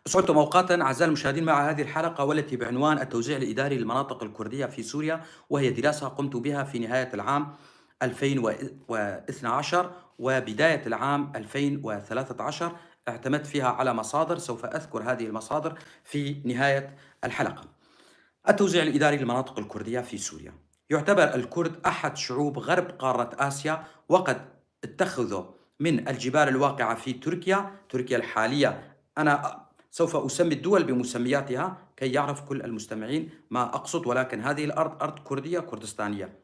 أسعدتم أوقاتا أعزائي المشاهدين مع هذه الحلقة والتي بعنوان التوزيع الإداري للمناطق الكردية في سوريا، وهي دراسة قمت بها في نهاية العام 2012 وبداية العام 2013. اعتمدت فيها على مصادر سوف أذكر هذه المصادر في نهاية الحلقة. التوزيع الإداري للمناطق الكردية في سوريا. يعتبر الكرد أحد شعوب غرب قارة آسيا، وقد اتخذوا من الجبال الواقعة في تركيا الحالية. أنا سوف أسمي الدول بمسمياتها كي يعرف كل المستمعين ما أقصد، ولكن هذه الأرض أرض كردية كردستانية.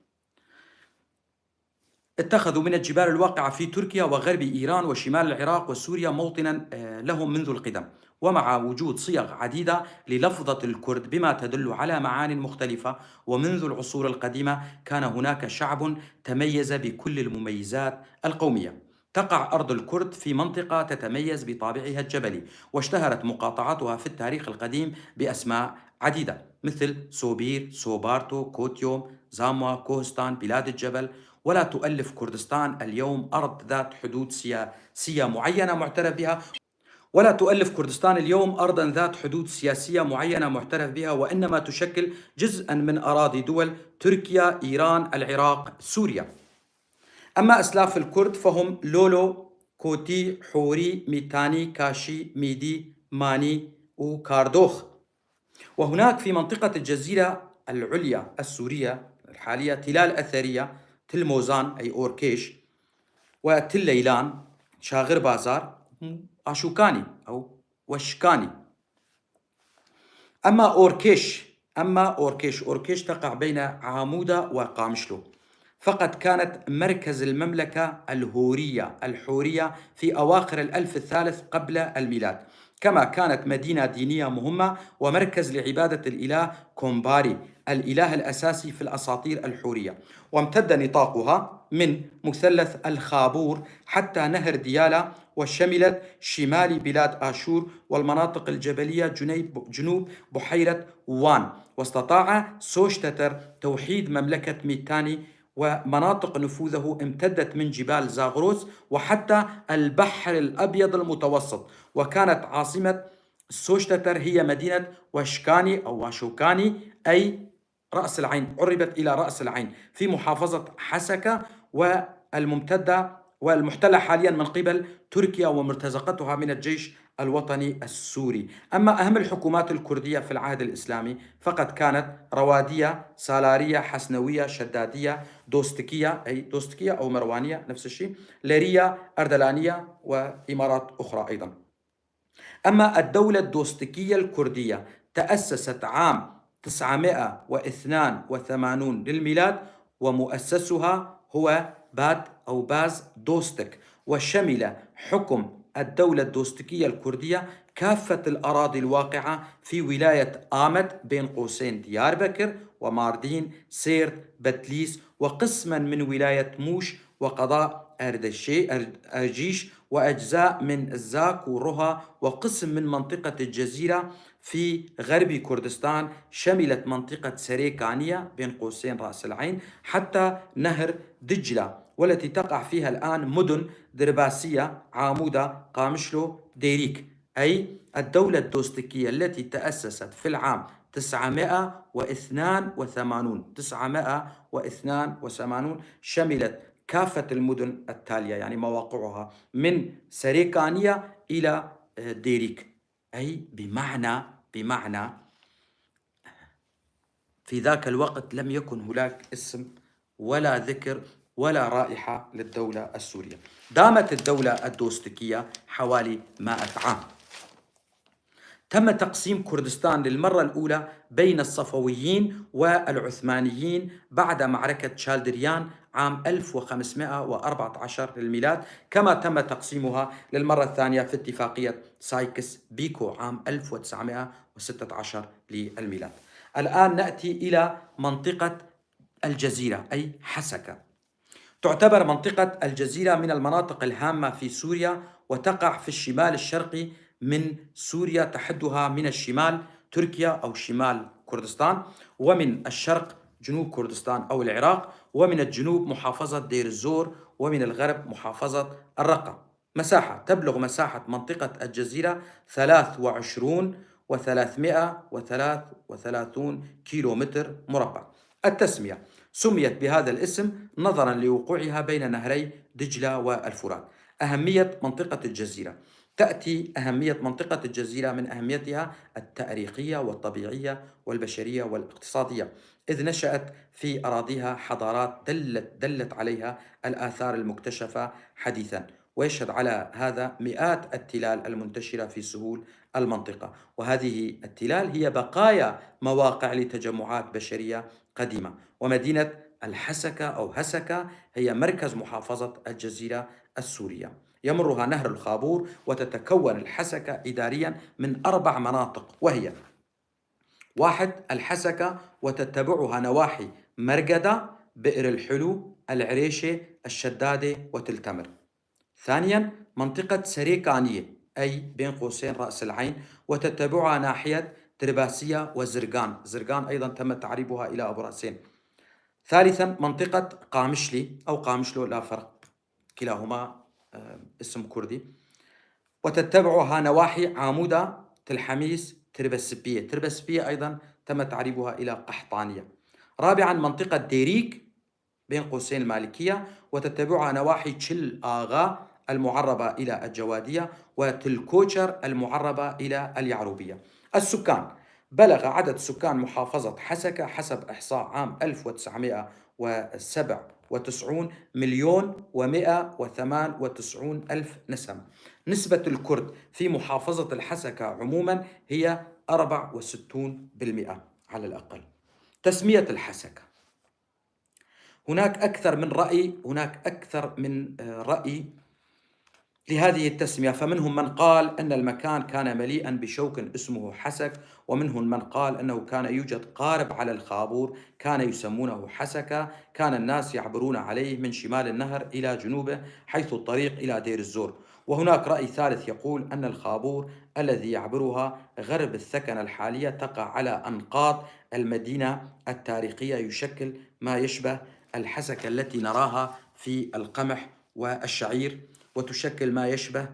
اتخذوا من الجبال الواقعة في تركيا وغرب إيران وشمال العراق وسوريا موطنا لهم منذ القدم، ومع وجود صيغ عديدة للفظة الكرد بما تدل على معان مختلفة. ومنذ العصور القديمة كان هناك شعب تميز بكل المميزات القومية. تقع أرض الكرد في منطقة تتميز بطابعها الجبلي، واشتهرت مقاطعتها في التاريخ القديم بأسماء عديدة مثل سوبير، سوبارتو، كوتيوم، زاموا، كوهستان، بلاد الجبل. ولا تؤلف كردستان اليوم أرض ذات حدود سياسية معينة معترف بها، ولا تؤلف كردستان اليوم أرضا ذات حدود سياسية معينة معترف بها، وإنما تشكل جزءا من أراضي دول تركيا، إيران، العراق، سوريا. أما أسلاف الكرد فهم لولو، كوتي، حوري، ميتاني، كاشي، ميدي، ماني وكاردوخ. وهناك في منطقة الجزيرة العليا السورية الحالية تلال أثرية، تل موزان أي أوركيش، وتل ليلان، شاغر بازار، أشوكاني أو وشكاني. أوركيش تقع بين عامودة وقامشلو، فقد كانت مركز المملكة الحورية في أواخر الألف الثالث قبل الميلاد، كما كانت مدينة دينية مهمة ومركز لعبادة الإله كومباري، الإله الأساسي في الأساطير الحورية. وامتد نطاقها من مثلث الخابور حتى نهر ديالا، وشملت شمال بلاد آشور والمناطق الجبلية جنوب بحيرة وان. واستطاع سوشتتر توحيد مملكة ميتاني، ومناطق نفوذه امتدت من جبال زاغروس وحتى البحر الأبيض المتوسط. وكانت عاصمة سوشتتر هي مدينة وشكاني أو واشوكاني أي رأس العين، عربت إلى رأس العين في محافظة حسكة، والمحتلة حاليا من قبل تركيا ومرتزقتها من الجيش الوطني السوري. أما أهم الحكومات الكردية في العهد الإسلامي فقد كانت روادية، سالارية، حسنوية، شدادية، دوستكية أو مروانية نفس الشيء، ليرية، أردلانية، وإمارات أخرى أيضا. أما الدولة الدوستكية الكردية تأسست عام 982 للميلاد، ومؤسسها هو باز دوستك، وشمل حكم الدولة الدوستكية الكردية كافة الأراضي الواقعة في ولاية آمد بين قوسين ديار بكر وماردين سيرت بتليس، وقسما من ولاية موش وقضاء أرجيش، وأجزاء من الزاك ورها، وقسم من منطقة الجزيرة في غرب كردستان شملت منطقة سريكانية بين قوسين رأس العين حتى نهر دجلة، والتي تقع فيها الآن مدن درباسية، عامودة، قامشلو، ديريك. أي الدولة الدوستكية التي تأسست في العام 982 شملت كافة المدن التالية، يعني مواقعها من سريكانية إلى ديريك. أي بمعنى في ذاك الوقت لم يكن هناك اسم ولا ذكر ولا رائحة للدولة السورية. دامت الدولة الدوستكية حوالي 100 عام. تم تقسيم كردستان للمرة الأولى بين الصفويين والعثمانيين بعد معركة شالدريان عام 1514 للميلاد، كما تم تقسيمها للمرة الثانية في اتفاقية سايكس بيكو عام 1916 للميلاد. الآن نأتي إلى منطقة الجزيرة أي حسكة. تعتبر منطقة الجزيرة من المناطق الهامة في سوريا، وتقع في الشمال الشرقي من سوريا، تحدها من الشمال تركيا أو شمال كردستان، ومن الشرق جنوب كردستان أو العراق، ومن الجنوب محافظة دير الزور، ومن الغرب محافظة الرقة. مساحة تبلغ مساحة منطقة الجزيرة 23,333 كيلومتر مربع. التسمية سميت بهذا الاسم نظرا لوقوعها بين نهري دجلة والفرات. أهمية منطقة الجزيرة: تأتي أهمية منطقة الجزيرة من أهميتها التاريخية والطبيعية والبشرية والاقتصادية، إذ نشأت في أراضيها حضارات دلت عليها الآثار المكتشفة حديثا، ويشهد على هذا مئات التلال المنتشرة في سهول المنطقة، وهذه التلال هي بقايا مواقع لتجمعات بشرية قديمة. ومدينة الحسكة أو هسكة هي مركز محافظة الجزيرة السورية، يمرها نهر الخابور، وتتكون الحسكة إداريا من 4 مناطق، وهي: 1. الحسكة، وتتبعها نواحي مرقدة، بئر الحلو، العريشة، الشدادة وتلتمر. 2. منطقة سريكانية أي بين قوسين رأس العين، وتتبعها ناحية ترباسية وزرقان، زرقان أيضا تم تعريبها إلى أبو رأسين. 3. منطقة قامشلي أو قامشلو، لا فرق، كلاهما اسم كردي، وتتبعها نواحي عامودة، تلحميس، تربسبية، تربسبية أيضا تم تعريبها إلى قحطانية. 4. منطقة ديريك بين قوسين المالكية، وتتبعها نواحي تشل آغا المعربة إلى الجوادية، وتلكوشر المعربة إلى اليعروبية. السكان: بلغ عدد سكان محافظة حسكة حسب إحصاء عام 1997 1,198,000 نسمة. نسبة الكرد في محافظة الحسكة عموما هي 64% على الأقل. تسمية الحسكة: هناك أكثر من رأي لهذه التسمية، فمنهم من قال أن المكان كان مليئا بشوك اسمه حسك، ومنهم من قال أنه كان يوجد قارب على الخابور كان يسمونه حسكة، كان الناس يعبرون عليه من شمال النهر إلى جنوبه حيث الطريق إلى دير الزور. وهناك رأي ثالث يقول أن الخابور الذي يعبرها غرب الثكنة الحالية تقع على أنقاض المدينة التاريخية، يشكل ما يشبه الحسكة التي نراها في القمح والشعير، وتشكل ما يشبه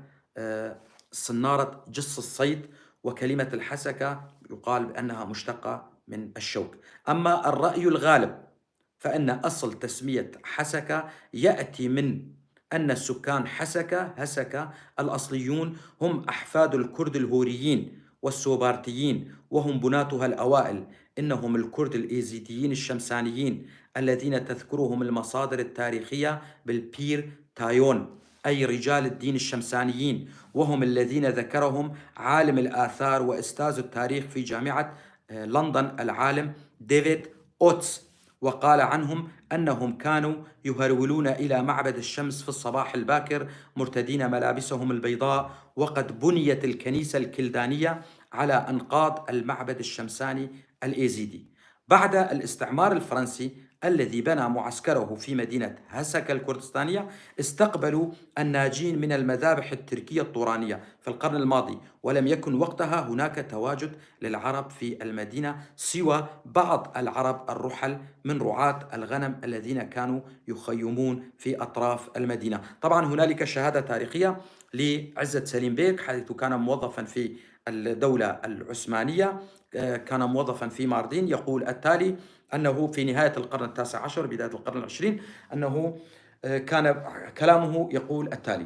صنارة جص الصيد. وكلمة الحسكة يقال بأنها مشتقة من الشوك. أما الرأي الغالب فإن أصل تسمية حسكة يأتي من أن السكان هسكة الأصليون هم أحفاد الكرد الهوريين والسوبارتيين، وهم بناتها الأوائل. إنهم الكرد الإيزيديين الشمسانيين الذين تذكرهم المصادر التاريخية بالبير تايون، أي رجال الدين الشمسانيين، وهم الذين ذكرهم عالم الآثار وأستاذ التاريخ في جامعة لندن العالم ديفيد أوتس، وقال عنهم أنهم كانوا يهرولون إلى معبد الشمس في الصباح الباكر مرتدين ملابسهم البيضاء، وقد بنيت الكنيسة الكلدانية على أنقاض المعبد الشمساني الإيزيدي. بعد الاستعمار الفرنسي الذي بنى معسكره في مدينة هسكة الكردستانية، استقبلوا الناجين من المذابح التركية الطورانية في القرن الماضي، ولم يكن وقتها هناك تواجد للعرب في المدينة سوى بعض العرب الرحل من رعاة الغنم الذين كانوا يخيمون في أطراف المدينة. طبعا هنالك شهادة تاريخية لعزت سليم بيك حيث كان موظفا في الدولة العثمانية، كان موظفا في ماردين، يقول التالي: أنه في نهاية القرن التاسع عشر بداية القرن العشرين أنه كان كلامه يقول التالي: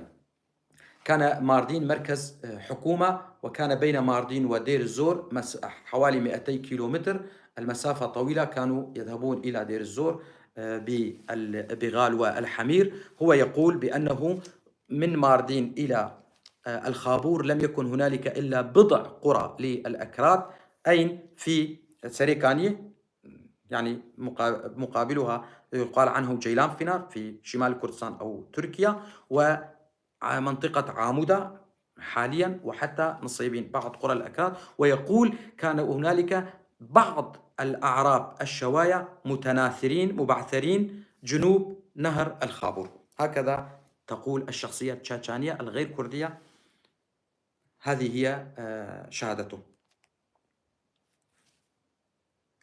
كان ماردين مركز حكومة، وكان بين ماردين ودير الزور حوالي 200 كيلومتر، المسافة طويلة، كانوا يذهبون إلى دير الزور بالبغال والحمير. هو يقول بأنه من ماردين إلى الخابور لم يكن هنالك إلا بضع قرى للأكراد، أين في سريكانية، يعني مقابلها يقال عنه جيلان فينار في شمال كردستان أو تركيا، ومنطقة عامودة حاليا، وحتى نصيبين بعض قرى الأكراد. ويقول كان هنالك بعض الأعراب الشواية متناثرين مبعثرين جنوب نهر الخابور. هكذا تقول الشخصية التشاتشانية الغير كردية. هذه هي شهادته،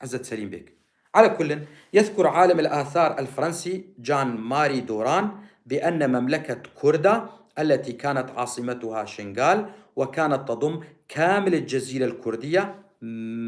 عزت سليم بيك. على كل، يذكر عالم الآثار الفرنسي جان ماري دوران بأن مملكة كردا التي كانت عاصمتها شنغال، وكانت تضم كامل الجزيرة الكردية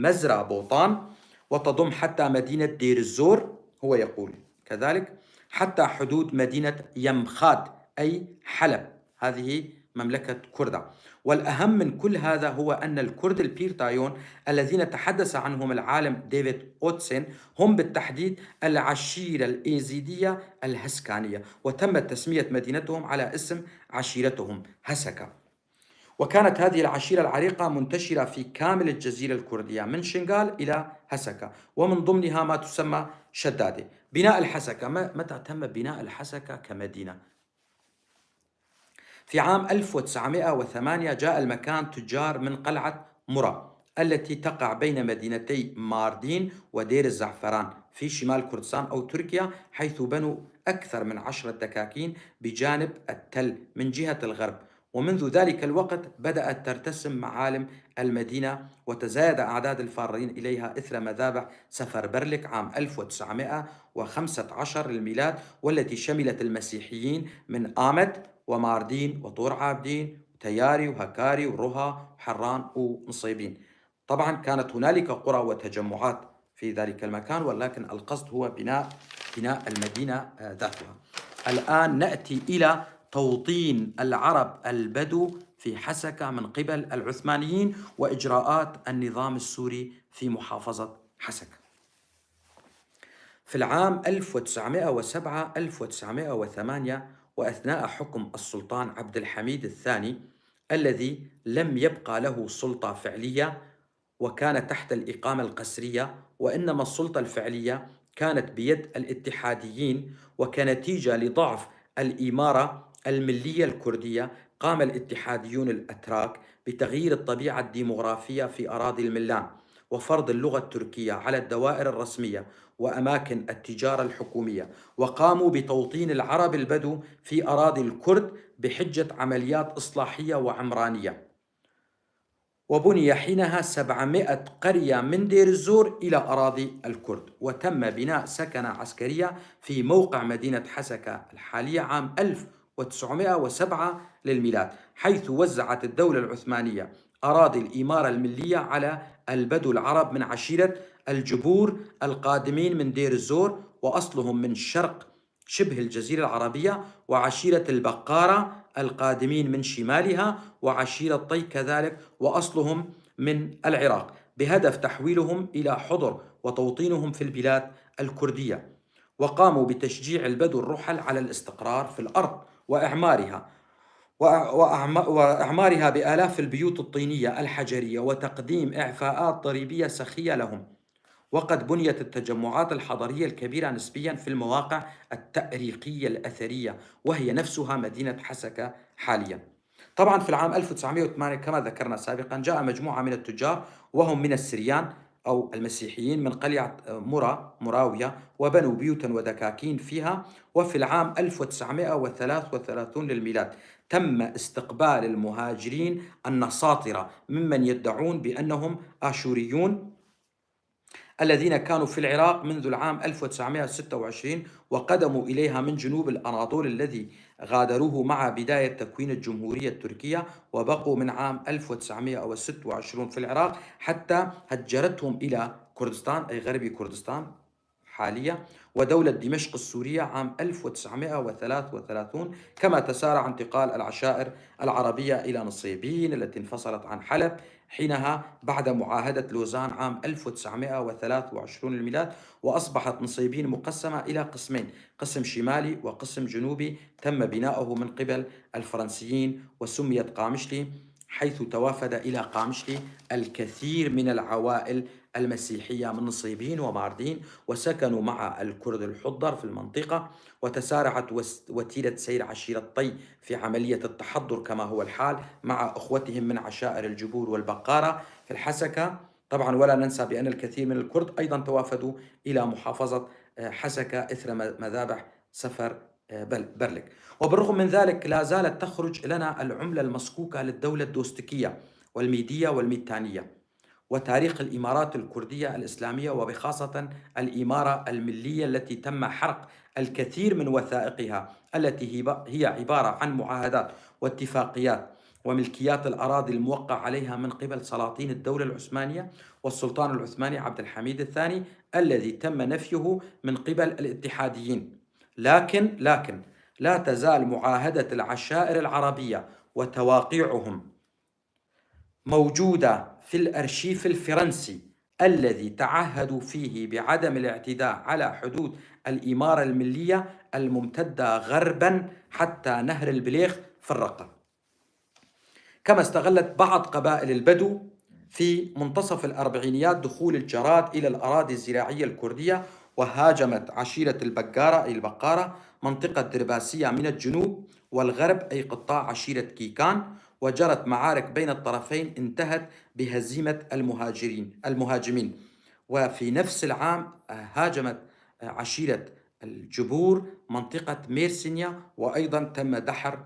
مزرعة بوطان، وتضم حتى مدينة دير الزور، هو يقول كذلك، حتى حدود مدينة يمخاد أي حلب، هذه مملكة كردة. والأهم من كل هذا هو أن الكرد البيرتايون الذين تحدث عنهم العالم ديفيد أوتسن هم بالتحديد العشيرة الإيزيدية الهسكانية، وتمت تسمية مدينتهم على اسم عشيرتهم هسكا. وكانت هذه العشيرة العريقة منتشرة في كامل الجزيرة الكردية من شنغال إلى هسكا، ومن ضمنها ما تسمى شدادة. بناء الحسكة، متى تم بناء الحسكة كمدينة؟ في عام 1908 جاء المكان تجار من قلعة مرا التي تقع بين مدينتي ماردين ودير الزعفران في شمال كردستان أو تركيا، حيث بنوا أكثر من 10 دكاكين بجانب التل من جهة الغرب. ومنذ ذلك الوقت بدأت ترتسم معالم المدينة، وتزايد أعداد الفارين إليها إثر مذابح سفربرلك عام 1915 للميلاد، والتي شملت المسيحيين من آمد وماردين وطور عابدين وتياري وهكاري ورها وحران ونصيبين. طبعا كانت هنالك قرى وتجمعات في ذلك المكان، ولكن القصد هو بناء المدينة ذاتها. الآن نأتي إلى توطين العرب البدو في حسكة من قبل العثمانيين وإجراءات النظام السوري في محافظة حسكة. في العام 1907-1908 وأثناء حكم السلطان عبد الحميد الثاني الذي لم يبقى له سلطة فعلية وكان تحت الإقامة القسرية، وإنما السلطة الفعلية كانت بيد الاتحاديين، وكنتيجة لضعف الإمارة الملية الكردية قام الاتحاديون الأتراك بتغيير الطبيعة الديمغرافية في أراضي الملان، وفرض اللغة التركية على الدوائر الرسمية وأماكن التجارة الحكومية، وقاموا بتوطين العرب البدو في أراضي الكرد بحجة عمليات إصلاحية وعمرانية. وبني حينها 700 قرية من دير الزور إلى أراضي الكرد، وتم بناء سكنة عسكرية في موقع مدينة حسكة الحالية عام 1907 للميلاد، حيث وزعت الدولة العثمانية أراضي الإمارة الملية على البدو العرب من عشيرة الجبور القادمين من دير الزور، وأصلهم من شرق شبه الجزيرة العربية، وعشيرة البقارة القادمين من شمالها، وعشيرة طي كذلك وأصلهم من العراق، بهدف تحويلهم إلى حضر وتوطينهم في البلاد الكردية. وقاموا بتشجيع البدو الرحل على الاستقرار في الأرض وإعمارها بآلاف البيوت الطينية الحجرية، وتقديم إعفاءات ضريبية سخية لهم. وقد بنيت التجمعات الحضرية الكبيرة نسبيا في المواقع التأريخية الأثرية، وهي نفسها مدينة حسكة حاليا. طبعا في العام 1908 كما ذكرنا سابقا جاء مجموعة من التجار وهم من السريان أو المسيحيين من قلعة مراوية، وبنوا بيوتا ودكاكين فيها. وفي العام 1933 للميلاد تم استقبال المهاجرين النصاطرة ممن يدعون بأنهم آشوريون الذين كانوا في العراق منذ العام 1926 وقدموا إليها من جنوب الأناضول الذي غادروه مع بداية تكوين الجمهورية التركية، وبقوا من عام 1926 في العراق حتى هجرتهم إلى كردستان أي غربي كردستان حالية ودولة دمشق السورية عام 1933، كما تسارع انتقال العشائر العربية إلى نصيبين التي انفصلت عن حلب حينها بعد معاهدة لوزان عام 1923 للميلاد، وأصبحت نصيبين مقسمة إلى قسمين، قسم شمالي وقسم جنوبي تم بناؤه من قبل الفرنسيين، وسميت قامشلي، حيث توافد إلى قامشلي الكثير من العوائل المسيحية من نصيبين وماردين، وسكنوا مع الكرد الحضر في المنطقة. وتسارعت وتيرة سير عشيرة طي في عملية التحضر كما هو الحال مع أخوتهم من عشائر الجبور والبقارة في الحسكة طبعا. ولا ننسى بأن الكثير من الكرد أيضا توافدوا إلى محافظة حسكة إثر مذابح سفر برلك. وبالرغم من ذلك لا زالت تخرج لنا العملة المصكوكة للدولة الدوستكية والميدية والميتانية، وتاريخ الإمارات الكردية الإسلامية، وبخاصة الإمارة الملية التي تم حرق الكثير من وثائقها التي هي عبارة عن معاهدات واتفاقيات وملكيات الأراضي الموقع عليها من قبل سلاطين الدولة العثمانية والسلطان العثماني عبد الحميد الثاني الذي تم نفيه من قبل الاتحاديين. لكن لا تزال معاهدة العشائر العربية وتواقيعهم موجودة في الأرشيف الفرنسي الذي تعهدوا فيه بعدم الاعتداء على حدود الإمارة الملية الممتدة غربا حتى نهر البليخ في الرقة. كما استغلت بعض قبائل البدو في منتصف الأربعينيات دخول الجراد إلى الأراضي الزراعية الكردية، وهاجمت عشيرة البقارة أي البقارة منطقة درباسية من الجنوب والغرب أي قطاع عشيرة كيكان، وجرت معارك بين الطرفين انتهت بهزيمة المهاجمين. وفي نفس العام هاجمت عشيرة الجبور منطقة ميرسينيا، وأيضا تم دحر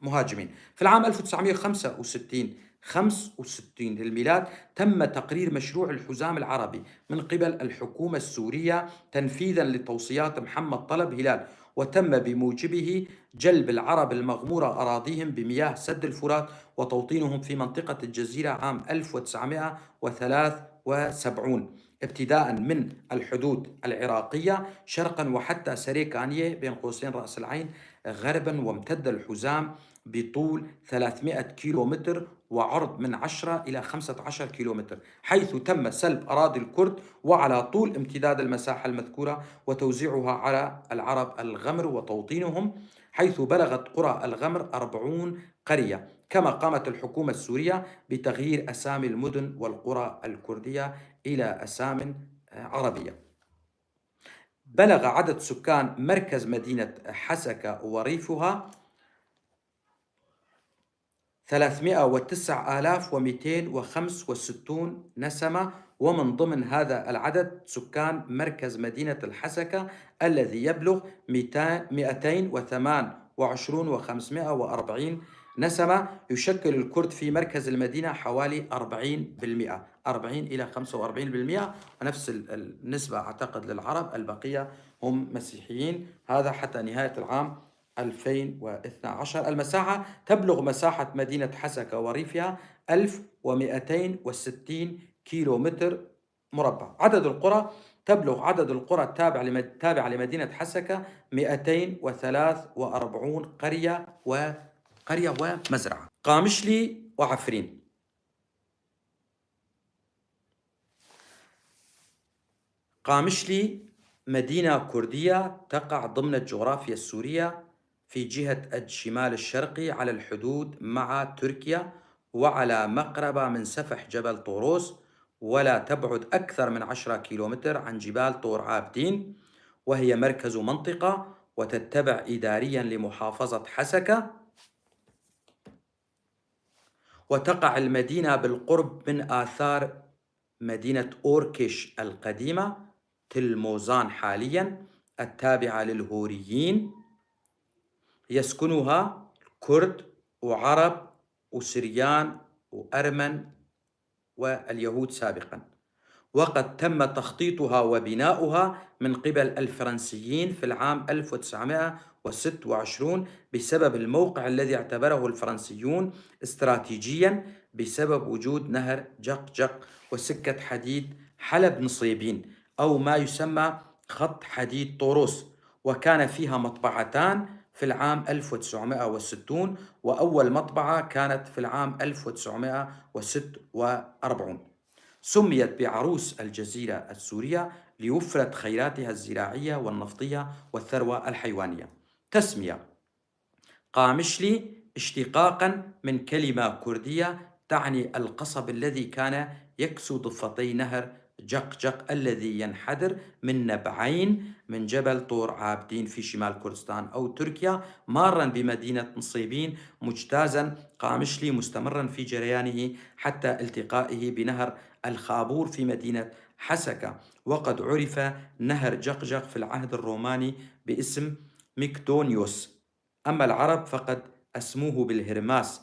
مهاجمين. في العام 1965 للميلاد تم تقرير مشروع الحزام العربي من قبل الحكومة السورية تنفيذا لتوصيات محمد طلب هلال، وتم بموجبه جلب العرب المغمورة أراضيهم بمياه سد الفرات وتوطينهم في منطقة الجزيرة عام 1973 ابتداء من الحدود العراقية شرقا وحتى سريكانية بين قوسين رأس العين غربا، وامتد الحزام بطول 300 كيلومتر وعرض من 10 إلى 15 كيلومتر، حيث تم سلب أراضي الكرد وعلى طول امتداد المساحة المذكورة وتوزيعها على العرب الغمر وتوطينهم، حيث بلغت قرى الغمر 40 قرية. كما قامت الحكومة السورية بتغيير أسامي المدن والقرى الكردية إلى أسام عربية. بلغ عدد سكان مركز مدينة حسكة وريفها 309,265 نسمة، ومن ضمن هذا العدد سكان مركز مدينة الحسكة الذي يبلغ 228,540 نسمة. يشكل الكرد في مركز المدينة حوالي 40%، 40 إلى 45%، ونفس النسبة أعتقد للعرب، البقية هم مسيحيين. هذا حتى نهاية العام 2012. المساحة تبلغ مساحة مدينة حسكة وريفها 1260 كيلو متر مربع. عدد القرى التابعة لمدينة حسكة 243 قرية ومزرعة. قامشلي وعفرين. قامشلي مدينة كردية تقع ضمن الجغرافيا السورية في جهة الشمال الشرقي على الحدود مع تركيا، وعلى مقربة من سفح جبل طوروس، ولا تبعد أكثر من 10 كيلومتر عن جبال طور عابدين، وهي مركز منطقة وتتبع إداريا لمحافظة حسكة. وتقع المدينة بالقرب من آثار مدينة أوركش القديمة تلموزان حاليا التابعة للهوريين، يسكنها كرد وعرب وسريان وأرمن واليهود سابقا، وقد تم تخطيطها وبناؤها من قبل الفرنسيين في العام 1926 بسبب الموقع الذي اعتبره الفرنسيون استراتيجيا بسبب وجود نهر جقجق وسكة حديد حلب نصيبين أو ما يسمى خط حديد طوروس، وكان فيها مطبعتان في العام 1960، وأول مطبعة كانت في العام 1946. سميت بعروس الجزيرة السورية لوفرة خيراتها الزراعية والنفطية والثروة الحيوانية. تسمية قامشلي اشتقاقا من كلمة كردية تعني القصب الذي كان يكسو ضفتي نهر جقجق الذي ينحدر من نبعين من جبل طور عابدين في شمال كردستان أو تركيا، مارا بمدينة نصيبين، مجتازا قامشلي مستمرا في جريانه حتى التقائه بنهر الخابور في مدينة حسكة. وقد عرف نهر جقجق في العهد الروماني باسم ميكدونيوس، أما العرب فقد أسموه بالهرماس،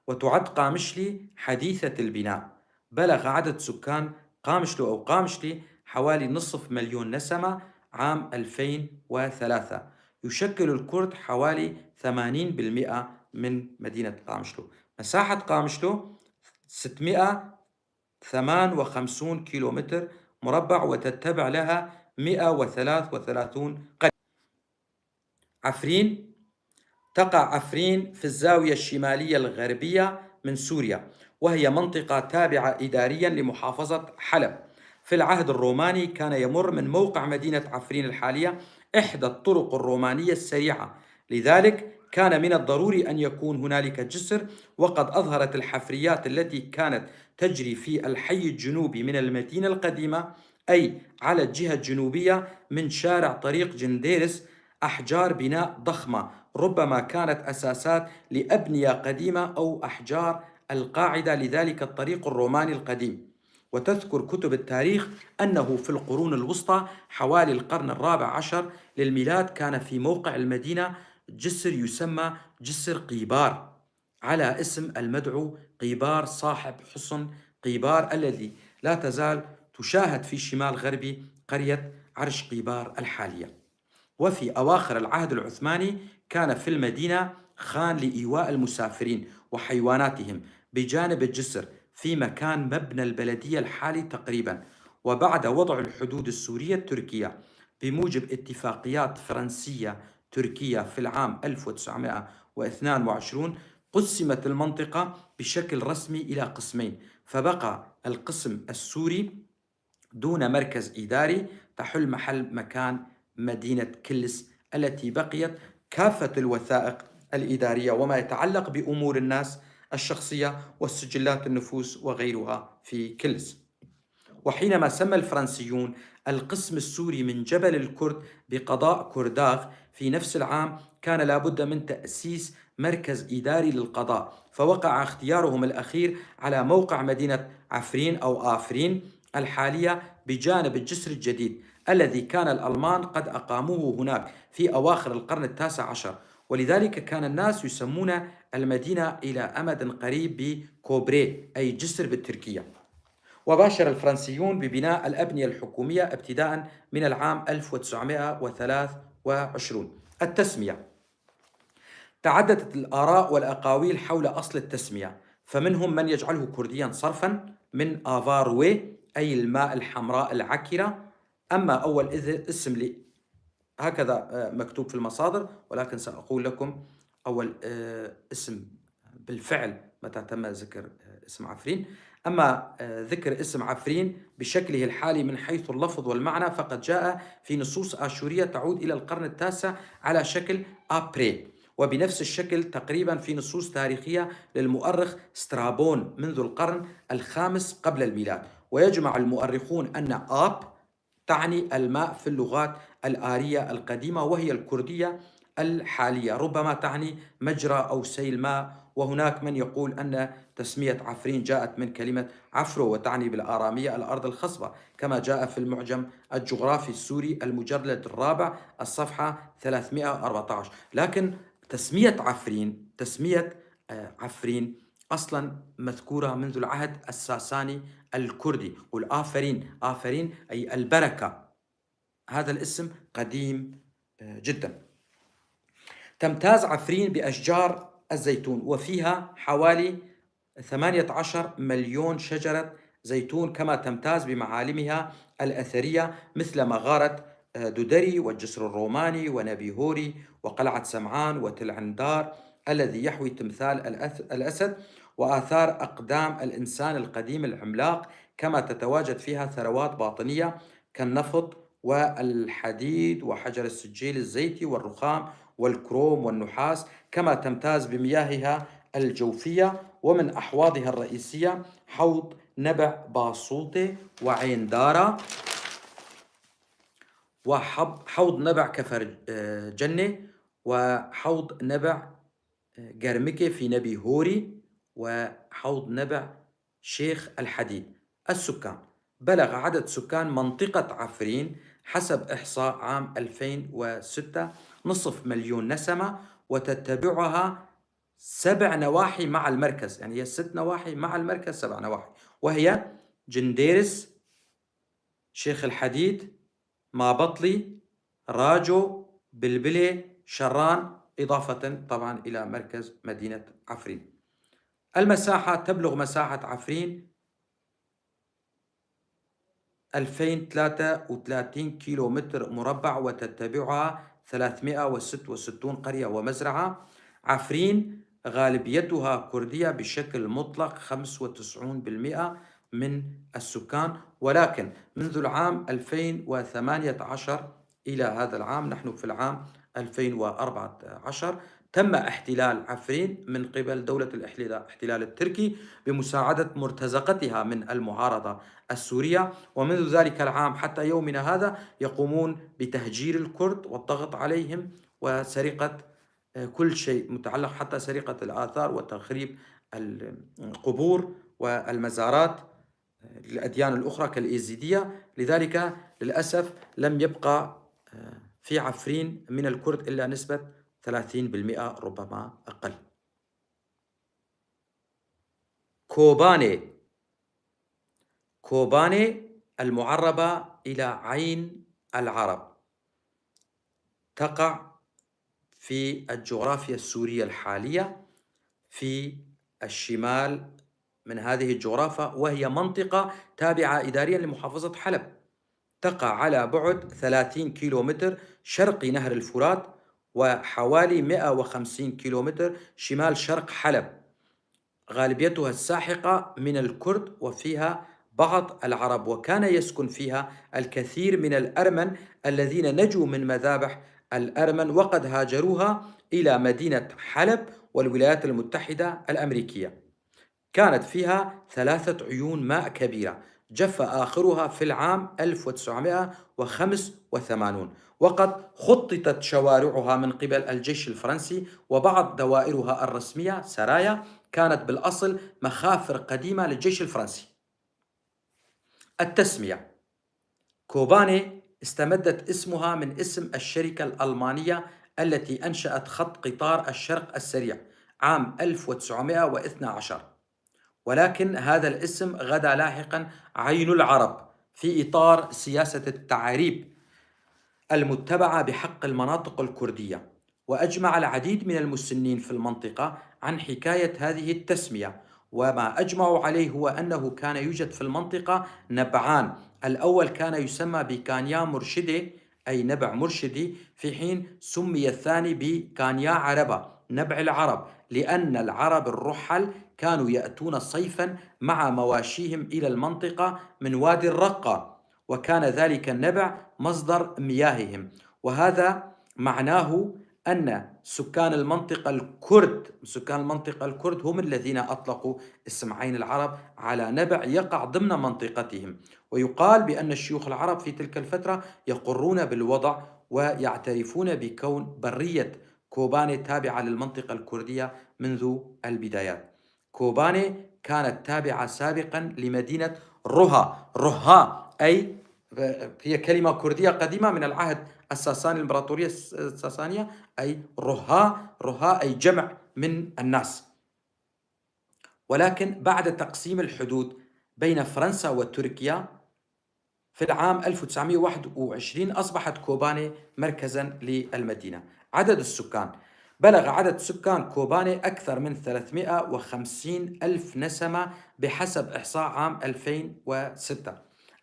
وتعد قامشلي حديثة البناء. بلغ عدد سكان قامشلو أو قامشلي حوالي نصف مليون نسمة عام 2003. يشكل الكرد حوالي 80% من مدينة قامشلو. مساحة قامشلو 658 كيلومتر مربع، وتتبع لها 133 قرية. عفرين. تقع عفرين في الزاوية الشمالية الغربية من سوريا، وهي منطقة تابعة إداريا لمحافظة حلب. في العهد الروماني كان يمر من موقع مدينة عفرين الحالية إحدى الطرق الرومانية السريعة، لذلك كان من الضروري أن يكون هنالك جسر. وقد أظهرت الحفريات التي كانت تجري في الحي الجنوبي من المدينة القديمة، أي على الجهة الجنوبية من شارع طريق جنديرس، أحجار بناء ضخمة ربما كانت أساسات لأبنية قديمة أو أحجار القاعدة لذلك الطريق الروماني القديم. وتذكر كتب التاريخ أنه في القرون الوسطى حوالي القرن الرابع عشر للميلاد كان في موقع المدينة جسر يسمى جسر قيبار، على اسم المدعو قيبار صاحب حصن قيبار، الذي لا تزال تشاهد في شمال غربي قرية عرش قيبار الحالية. وفي أواخر العهد العثماني كان في المدينة خان لإيواء المسافرين وحيواناتهم بجانب الجسر في مكان مبنى البلدية الحالي تقريبا. وبعد وضع الحدود السورية التركية بموجب اتفاقيات فرنسية تركية في العام 1922، قسمت المنطقة بشكل رسمي إلى قسمين، فبقى القسم السوري دون مركز إداري تحل محل مكان مدينة كلس التي بقيت كافة الوثائق الإدارية وما يتعلق بأمور الناس الشخصية والسجلات النفوس وغيرها في كلس. وحينما سمى الفرنسيون القسم السوري من جبل الكرد بقضاء كرداغ في نفس العام، كان لابد من تأسيس مركز إداري للقضاء، فوقع اختيارهم الأخير على موقع مدينة عفرين أو آفرين الحالية بجانب الجسر الجديد الذي كان الألمان قد أقاموه هناك في أواخر القرن التاسع عشر. ولذلك كان الناس يسمون المدينة إلى أمد قريب بكوبري أي جسر بالتركية. وباشر الفرنسيون ببناء الأبنية الحكومية ابتداء من العام 1923. التسمية. تعددت الآراء والأقاويل حول أصل التسمية، فمنهم من يجعله كرديا صرفا من آفاروي أي الماء الحمراء العكرة. أما أول اسم لي هكذا مكتوب في المصادر، ولكن سأقول لكم أول اسم بالفعل متى تم ذكر اسم عفرين. أما ذكر اسم عفرين بشكله الحالي من حيث اللفظ والمعنى فقد جاء في نصوص آشورية تعود إلى القرن التاسع على شكل أبري، وبنفس الشكل تقريبا في نصوص تاريخية للمؤرخ سترابون منذ القرن الخامس قبل الميلاد. ويجمع المؤرخون أن آب تعني الماء في اللغات الآرية القديمة، وهي الكردية الحالية ربما تعني مجرى أو سيل ماء. وهناك من يقول أن تسمية عفرين جاءت من كلمة عفرو وتعني بالآرامية الأرض الخصبة، كما جاء في المعجم الجغرافي السوري المجلد الرابع الصفحة 314. لكن تسمية عفرين أصلا مذكورة منذ العهد الساساني الكردي، والآفرين آفرين أي البركة، هذا الاسم قديم جدا. تمتاز عفرين بأشجار الزيتون، وفيها حوالي 18 مليون شجرة زيتون، كما تمتاز بمعالمها الأثرية مثل مغارة دودري والجسر الروماني ونبي هوري وقلعة سمعان وتل عندار الذي يحوي تمثال الأسد وآثار أقدام الإنسان القديم العملاق، كما تتواجد فيها ثروات باطنية كالنفط والحديد وحجر السجيل الزيتي والرخام والكروم والنحاس، كما تمتاز بمياهها الجوفية. ومن أحواضها الرئيسية حوض نبع باسوطة وعين دارة، وحوض نبع كفر جنة، وحوض نبع قرمكة في نبي هوري، وحوض نبع شيخ الحديد. السكان. بلغ عدد سكان منطقة عفرين حسب إحصاء عام 2006 نصف مليون نسمة، وتتبعها 7 نواحي مع المركز، يعني هي 6 نواحي مع المركز 7 نواحي، وهي جنديرس، شيخ الحديد، مابطلي، راجو، بلبلة، شران، إضافة طبعا إلى مركز مدينة عفرين. المساحة تبلغ مساحة عفرين 2033 كيلو متر مربع، وتتبعها 366 قرية ومزرعة. عفرين غالبيتها كردية بشكل مطلق، 95% من السكان، ولكن منذ العام 2018 إلى هذا العام، نحن في العام 2014، تم احتلال عفرين من قبل دولة الاحتلال التركي بمساعدة مرتزقتها من المعارضة السورية، ومنذ ذلك العام حتى يومنا هذا يقومون بتهجير الكرد والضغط عليهم وسرقة كل شيء متعلق، حتى سرقة الآثار وتخريب القبور والمزارات للأديان الأخرى كالإيزيدية. لذلك للأسف لم يبقى في عفرين من الكرد إلا نسبة 30%، ربما أقل. كوباني المعربة إلى عين العرب تقع في الجغرافيا السورية الحالية في الشمال من هذه الجغرافيا، وهي منطقة تابعة إداريا لمحافظة حلب، تقع على بعد 30 كيلومتر شرقي نهر الفرات، وحوالي 150 كيلومتر شمال شرق حلب. غالبيتها الساحقة من الكرد وفيها بعض العرب، وكان يسكن فيها الكثير من الأرمن الذين نجوا من مذابح الأرمن وقد هاجروها إلى مدينة حلب والولايات المتحدة الأمريكية. كانت فيها 3 عيون ماء كبيرة جف آخرها في العام 1985، وقد خططت شوارعها من قبل الجيش الفرنسي، وبعض دوائرها الرسمية سرايا كانت بالأصل مخافر قديمة للجيش الفرنسي. التسمية: كوباني استمدت اسمها من اسم الشركة الألمانية التي أنشأت خط قطار الشرق السريع عام 1912، ولكن هذا الاسم غدا لاحقا عين العرب في إطار سياسة التعريب المتبعة بحق المناطق الكردية. وأجمع العديد من المسنين في المنطقة عن حكاية هذه التسمية، وما أجمعوا عليه هو أنه كان يوجد في المنطقة نبعان. الأول كان يسمى بكانيا مرشدي، أي نبع مرشدي، في حين سمي الثاني بكانيا عربة، نبع العرب، لأن العرب الرحل كانوا يأتون صيفا مع مواشيهم إلى المنطقة من وادي الرقة، وكان ذلك النبع مصدر مياههم. وهذا معناه أن سكان المنطقة الكرد هم الذين أطلقوا اسم عين العرب على نبع يقع ضمن منطقتهم. ويقال بأن الشيوخ العرب في تلك الفترة يقرون بالوضع ويعترفون بكون برية كوباني تابعة للمنطقة الكردية منذ البدايات. كوباني كانت تابعة سابقا لمدينة رها، أي هي كلمة كردية قديمة من العهد الساساني، الإمبراطورية الساسانية، أي رها أي جمع من الناس. ولكن بعد تقسيم الحدود بين فرنسا وتركيا في العام 1921 أصبحت كوباني مركزا للمدينة. عدد السكان: بلغ عدد سكان كوباني أكثر من 350 ألف نسمة بحسب إحصاء عام 2006.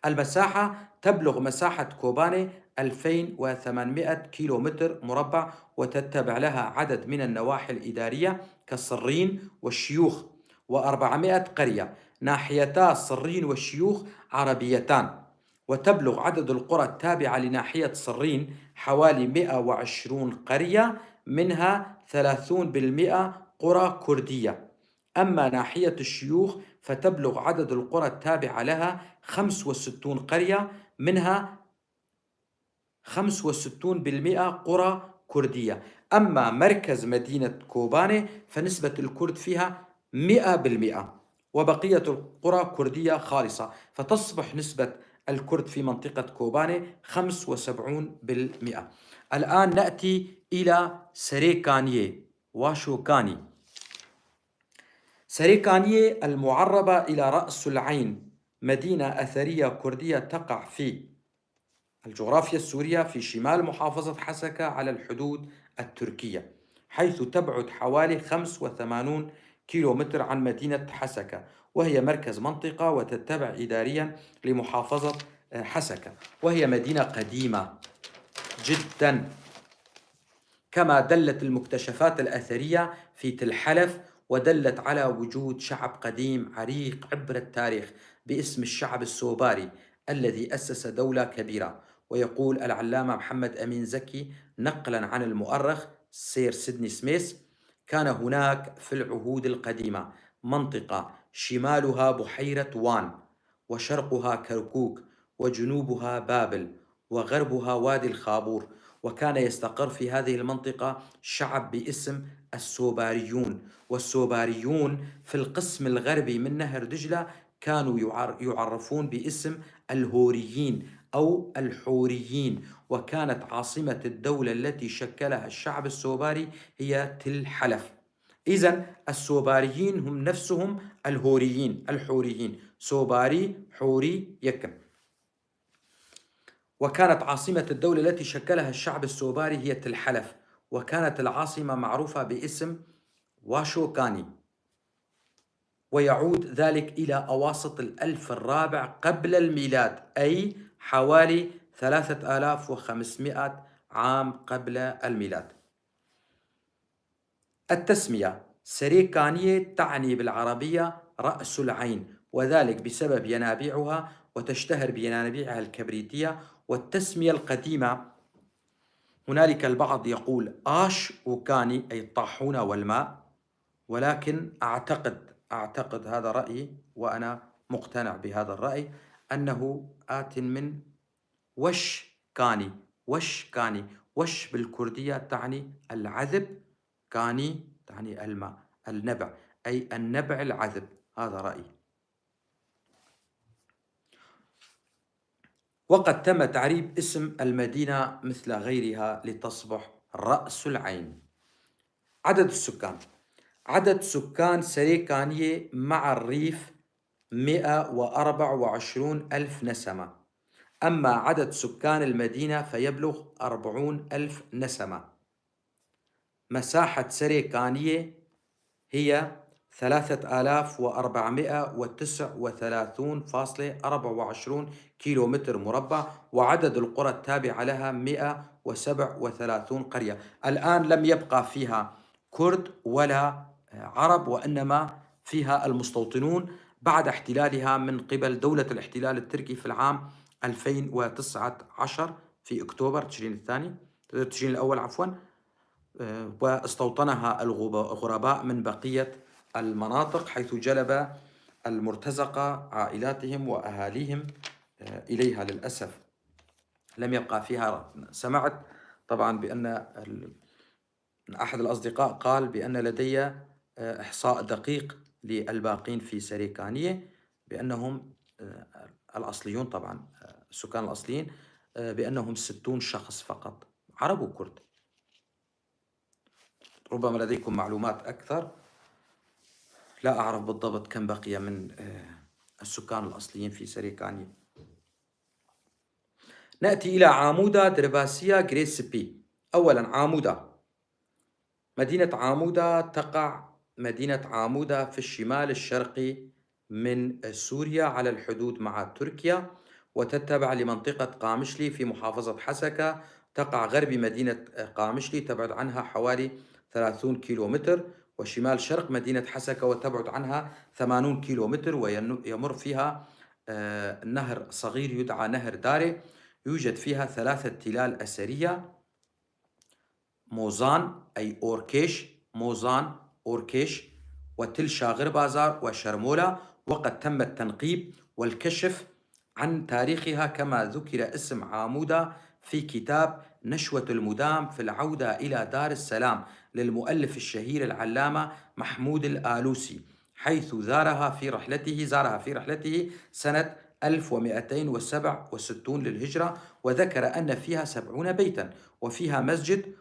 المساحة: تبلغ مساحة كوباني 2800 كيلو متر مربع، وتتبع لها عدد من النواحي الإدارية كالصرين والشيوخ، و400 قرية. ناحيتا صرين والشيوخ عربيتان. وتبلغ عدد القرى التابعة لناحية صرين حوالي 120 قرية، منها 30% قرى كردية. أما ناحية الشيوخ فتبلغ عدد القرى التابعة لها 65 قرية، منها 65% قرى كردية. أما مركز مدينة كوباني فنسبة الكرد فيها 100%، وبقية القرى كردية خالصة، فتصبح نسبة الكرد في منطقة كوباني 75%. الآن نأتي إلى سريكانية واشوكاني. سريكانية المعربة إلى رأس العين مدينة أثرية كردية تقع في الجغرافيا السورية في شمال محافظة حسكة على الحدود التركية، حيث تبعد حوالي 85 كيلومتر عن مدينة حسكة، وهي مركز منطقة وتتبع إداريا لمحافظة حسكة، وهي مدينة قديمة جدا. كما دلت المكتشفات الأثرية في تل حلف ودلت على وجود شعب قديم عريق عبر التاريخ باسم الشعب السوباري الذي أسس دولة كبيرة. ويقول العلامة محمد أمين زكي نقلا عن المؤرخ سير سيدني سميث: كان هناك في العهود القديمة منطقة شمالها بحيرة وان، وشرقها كركوك، وجنوبها بابل، وغربها وادي الخابور، وكان يستقر في هذه المنطقة شعب باسم السوباريون. والسوباريون في القسم الغربي من نهر دجلة كانوا يعرفون باسم الهوريين أو الحوريين، وكانت عاصمة الدولة التي شكلها الشعب السوباري هي تل حلف. إذن السوباريين هم نفسهم الهوريين الحوريين، سوباري حوري يكن. وكانت عاصمة الدولة التي شكلها الشعب السوباري هي تل حلف، وكانت العاصمة معروفة باسم واشوكاني، ويعود ذلك إلى أواسط الألف الرابع قبل الميلاد، أي حوالي 3500 عام قبل الميلاد. التسمية سريكانية تعني بالعربية رأس العين، وذلك بسبب ينابيعها، وتشتهر بينابيعها الكبريتية. والتسمية القديمة هنالك البعض يقول آش وكاني أي الطاحونة والماء، ولكن أعتقد هذا رأيي وأنا مقتنع بهذا الرأي أنه آت من وش كاني. وش كاني، وش بالكردية تعني العذب، كاني تعني الماء، النبع، أي النبع العذب. هذا رأيي. وقد تم تعريب اسم المدينة مثل غيرها لتصبح رأس العين. عدد السكان: عدد سكان سريكانية مع الريف 124 ألف نسمة، أما عدد سكان المدينة فيبلغ 40 ألف نسمة. مساحة سريكانية هي 3439.24 كيلومتر مربع، وعدد القرى التابعة لها 137 قرية. الآن لم يبقى فيها كرد ولا عرب، وإنما فيها المستوطنون بعد احتلالها من قبل دولة الاحتلال التركي في العام 2019 في أكتوبر تشرين الأول عفوا، واستوطنها الغرباء من بقية المناطق، حيث جلب المرتزقة عائلاتهم وأهاليهم إليها. للأسف لم يبقى فيها. سمعت طبعا بأن أحد الأصدقاء قال بأن لدي إحصاء دقيق للباقين في سريكانية بأنهم الأصليون، طبعا السكان الأصليين، بأنهم 60 شخص فقط، عرب وكرد. ربما لديكم معلومات أكثر، لا أعرف بالضبط كم بقي من السكان الأصليين في سريكانية. نأتي إلى عامودة درباسية غريسبي. أولا عامودة، مدينة عامودة تقع مدينة عامودة في الشمال الشرقي من سوريا على الحدود مع تركيا، وتتبع لمنطقة قامشلي في محافظة حسكة. تقع غرب مدينة قامشلي، تبعد عنها حوالي 30 كيلومتر، وشمال شرق مدينة حسكة وتبعد عنها 80 كيلومتر، ويمر فيها نهر صغير يدعى نهر داري. يوجد فيها 3 تلال أثرية: موزان أي أوركيش، موزان أوركيش، وتل شاغر بازار، وشرمولة. وقد تم التنقيب والكشف عن تاريخها، كما ذكر اسم عامودة في كتاب نشوة المدام في العودة إلى دار السلام للمؤلف الشهير العلامة محمود الآلوسي، حيث زارها في رحلته سنة 1267 للهجرة، وذكر أن فيها 70 بيتا، وفيها مسجد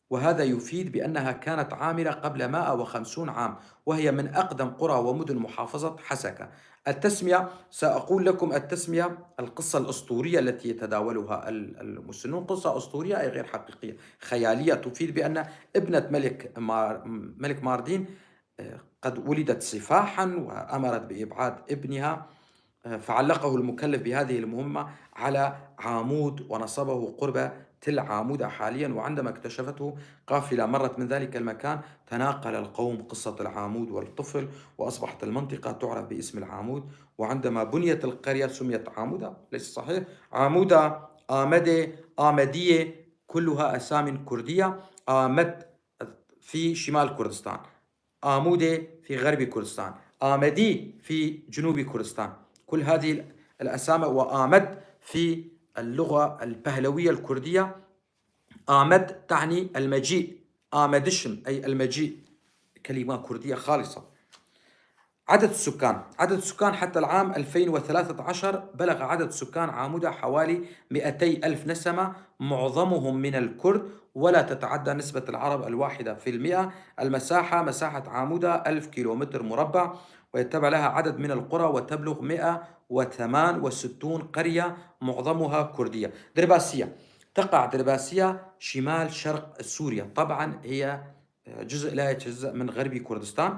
وهذا يفيد بأنها كانت عامرة قبل 150 عام، وهي من أقدم قرى ومدن محافظة حسكة. التسمية، سأقول لكم التسمية القصة الأسطورية التي يتداولها المسنون، قصة أسطورية أي غير حقيقية خيالية، تفيد بأن ابنة ملك ماردين قد ولدت سفاحا، وأمرت بإبعاد ابنها، فعلقه المكلف بهذه المهمة على عامود ونصبه قرب تل عامودة حاليا. وعندما اكتشفته قافلة مرت من ذلك المكان، تناقل القوم قصة العامود والطفل، وأصبحت المنطقة تعرف باسم العامود. وعندما بنيت القرية سميت عامودة، ليس صحيح، عامودة، آمدة، آمدية، كلها أسامي كردية. آمد في شمال كردستان، آمودة في غرب كردستان، آمدي في جنوب كردستان، كل هذه الأسامي. وآمد في اللغة البهلوية الكردية، آمد تعني المجيء، آمدشم أي المجيء، كلمة كردية خالصة. عدد السكان حتى العام 2013 بلغ عدد سكان عامودة حوالي 200 ألف نسمة، معظمهم من الكرد، ولا تتعدى نسبة العرب 1%. المساحة، مساحة عامودة 1000 كيلومتر مربع، ويتبع لها عدد من القرى وتبلغ 168 قرية معظمها كردية. درباسية، تقع درباسية شمال شرق سوريا، طبعا هي جزء لا يتجزأ من غرب كردستان،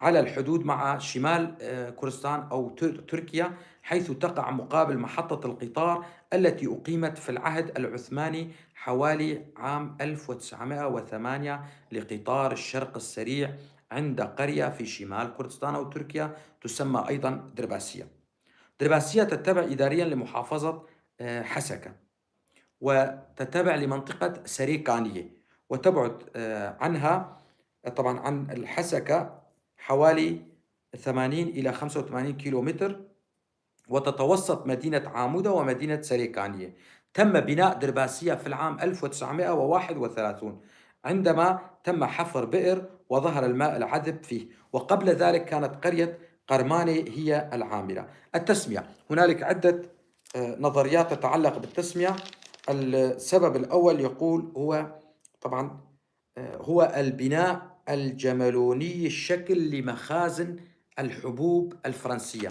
على الحدود مع شمال كردستان أو تركيا، حيث تقع مقابل محطة القطار التي أقيمت في العهد العثماني حوالي عام 1908 لقطار الشرق السريع، عند قرية في شمال كردستان أو تركيا تسمى أيضا درباسية. درباسية تتبع إداريا لمحافظة حسكة، وتتبع لمنطقة سريكانية، وتبعد عنها طبعا عن الحسكة حوالي 80 إلى 85 كيلومتر، وتتوسط مدينة عامودة ومدينة سريكانية. تم بناء درباسية في العام 1931 عندما تم حفر بئر وظهر الماء العذب فيه، وقبل ذلك كانت قرية قرمانة هي العامرة. التسمية، هنالك عدة نظريات تتعلق بالتسمية. السبب الأول يقول هو طبعا هو البناء الجملوني الشكل لمخازن الحبوب الفرنسية.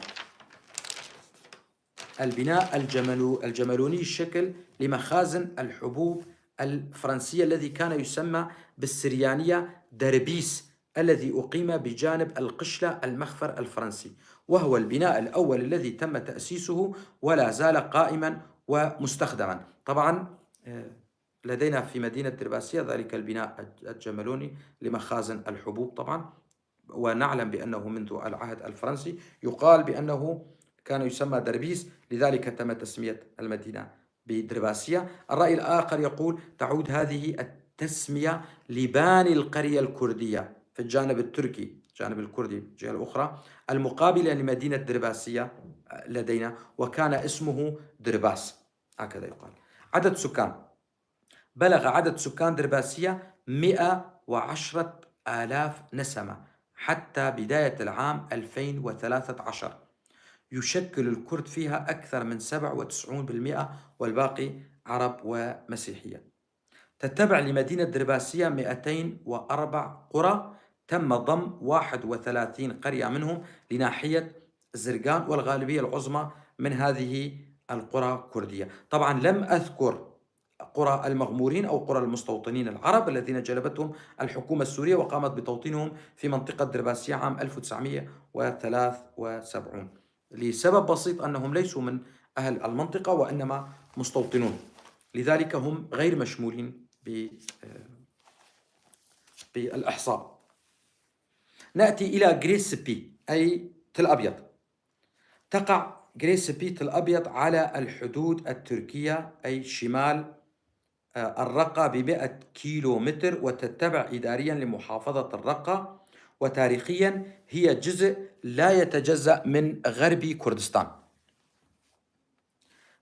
البناء الجملوني الشكل لمخازن الحبوب الفرنسية، الذي كان يسمى بالسريانية دربيس، الذي أقيم بجانب القشلة المخفر الفرنسي، وهو البناء الأول الذي تم تأسيسه ولا زال قائما ومستخدما. طبعا لدينا في مدينة درباسية ذلك البناء الجملوني لمخازن الحبوب طبعا، ونعلم بأنه منذ العهد الفرنسي، يقال بأنه كان يسمى دربيس، لذلك تم تسمية المدينة بدرباسية. الرأي الآخر يقول تعود هذه التسمية لباني القرية الكردية في الجانب التركي، الجانب الكردي الجهة الأخرى المقابلة لمدينة درباسية لدينا، وكان اسمه درباس، هكذا يقال. عدد سكان، بلغ عدد سكان درباسية 110 آلاف نسمة حتى بداية العام 2013. يشكل الكرد فيها أكثر من 97%، والباقي عرب ومسيحية. تتبع لمدينة درباسية 204 قرى، تم ضم 31 قرية منهم لناحية زرقان، والغالبية العظمى من هذه القرى كردية. طبعا لم أذكر قرى المغمورين أو قرى المستوطنين العرب الذين جلبتهم الحكومة السورية وقامت بتوطينهم في منطقة درباسية عام 1973، لسبب بسيط أنهم ليسوا من أهل المنطقة وإنما مستوطنون، لذلك هم غير مشمولين بالإحصاء. نأتي إلى غريسبي أي تل أبيض. تقع غريسبي تل أبيض على الحدود التركية أي شمال الرقة ب100 كيلو متر، وتتبع إداريا لمحافظة الرقة، وتاريخيا هي جزء لا يتجزأ من غرب كردستان،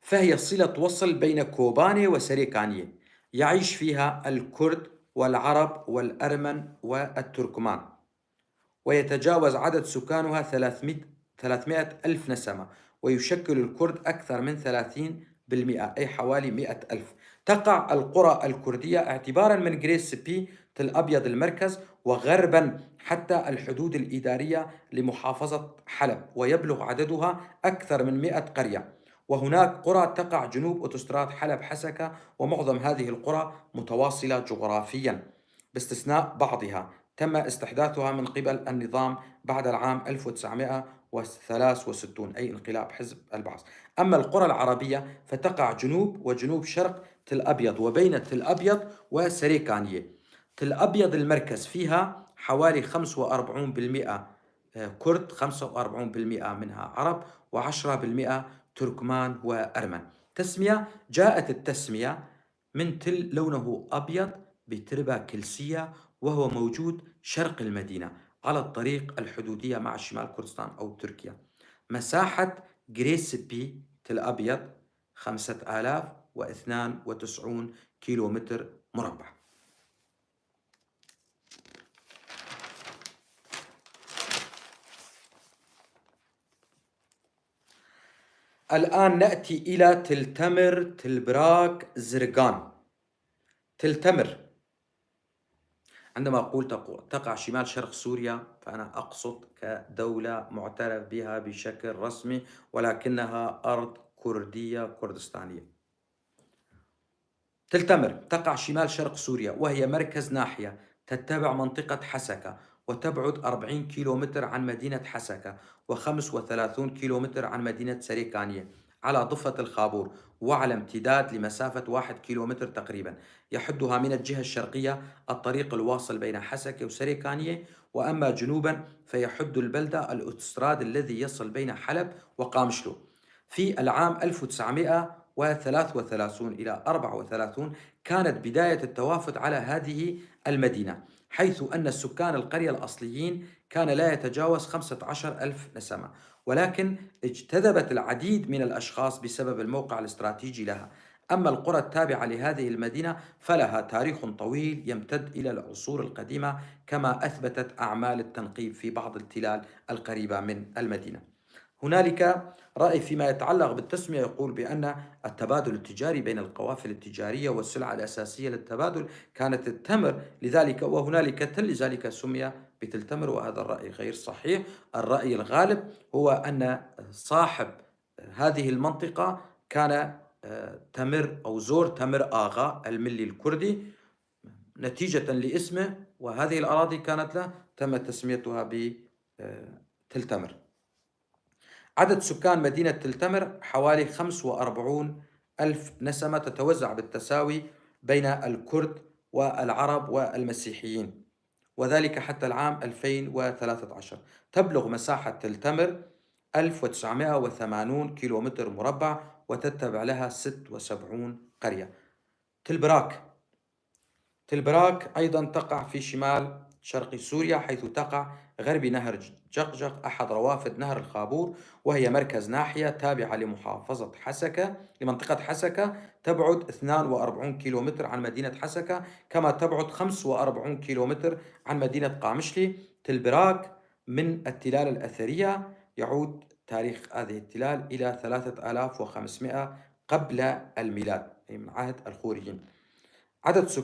فهي صلة وصل بين كوباني وسريكانية، يعيش فيها الكرد والعرب والأرمن والتركمان، ويتجاوز عدد سكانها 300 ألف نسمة، ويشكل الكرد أكثر من أي حوالي 100,000. تقع القرى الكردية اعتبارا من جريس بي تل أبيض المركز وغربا حتى الحدود الإدارية لمحافظة حلب، ويبلغ عددها أكثر من 100 قرية. وهناك قرى تقع جنوب أوتوستراد حلب حسكة، ومعظم هذه القرى متواصلة جغرافيا باستثناء بعضها تم استحداثها من قبل النظام بعد العام 1963 أي انقلاب حزب البعث. أما القرى العربية فتقع جنوب وجنوب شرق تل أبيض وبين تل أبيض وسريكانية. تل أبيض المركز فيها حوالي 45% كرد، 45% منها عرب، و10% تركمان وأرمن. جاءت التسمية من تل لونه أبيض بتربة كلسية، وهو موجود شرق المدينة على الطريق الحدودية مع شمال كردستان أو تركيا. مساحة جريسبي تل أبيض 5092 كيلومتر مربع. الآن نأتي إلى تلتمر، تلبراك، زرقان. تلتمر عندما أقول تقع شمال شرق سوريا فأنا أقصد كدولة معترف بها بشكل رسمي، ولكنها أرض كردية كردستانية. تلتمر تقع شمال شرق سوريا، وهي مركز ناحية تتبع منطقة حسكة، وتبعد 40 كيلومتر عن مدينة حسكة، و35 كيلومتر عن مدينة سريكانية على ضفة الخابور، وعلى امتداد لمسافة 1 كيلومتر تقريبا. يحدها من الجهة الشرقية الطريق الواصل بين حسكة وسريكانية، وأما جنوبا فيحد البلدة الأوتوستراد الذي يصل بين حلب وقامشلو. في العام 1933 إلى 34 كانت بداية التوافد على هذه المدينة، حيث أن سكان القرية الأصليين كان لا يتجاوز 15,000 نسمة، ولكن اجتذبت العديد من الأشخاص بسبب الموقع الاستراتيجي لها. أما القرى التابعة لهذه المدينة فلها تاريخ طويل يمتد إلى العصور القديمة، كما أثبتت أعمال التنقيب في بعض التلال القريبة من المدينة. هنالك رأي فيما يتعلق بالتسمية يقول بأن التبادل التجاري بين القوافل التجارية والسلعة الأساسية للتبادل كانت التمر، لذلك وهنالك تل لذلك سمي بتل تمر، وهذا الرأي غير صحيح. الرأي الغالب هو أن صاحب هذه المنطقة كان تمر أو زور تمر آغا الملي الكردي نتيجة لاسمه، وهذه الأراضي كانت له تم تسميتها بتل تمر. عدد سكان مدينة تلتمر حوالي 45 ألف نسمة، تتوزع بالتساوي بين الكرد والعرب والمسيحيين، وذلك حتى العام 2013. تبلغ مساحة تلتمر 1980 كيلومتر مربع، وتتبع لها 76 قرية. تلبراك أيضا تقع في شمال شرق سوريا، حيث تقع غرب نهر جقجق أحد روافد نهر الخابور، وهي مركز ناحية تابعة لمحافظة حسكة لمنطقة حسكة، تبعد 42 كيلومتر عن مدينة حسكة، كما تبعد 45 كيلومتر عن مدينة قامشلي. تلبراك من التلال الأثرية، يعود تاريخ هذه التلال إلى 3500 قبل الميلاد، أي من عهد الخوريين.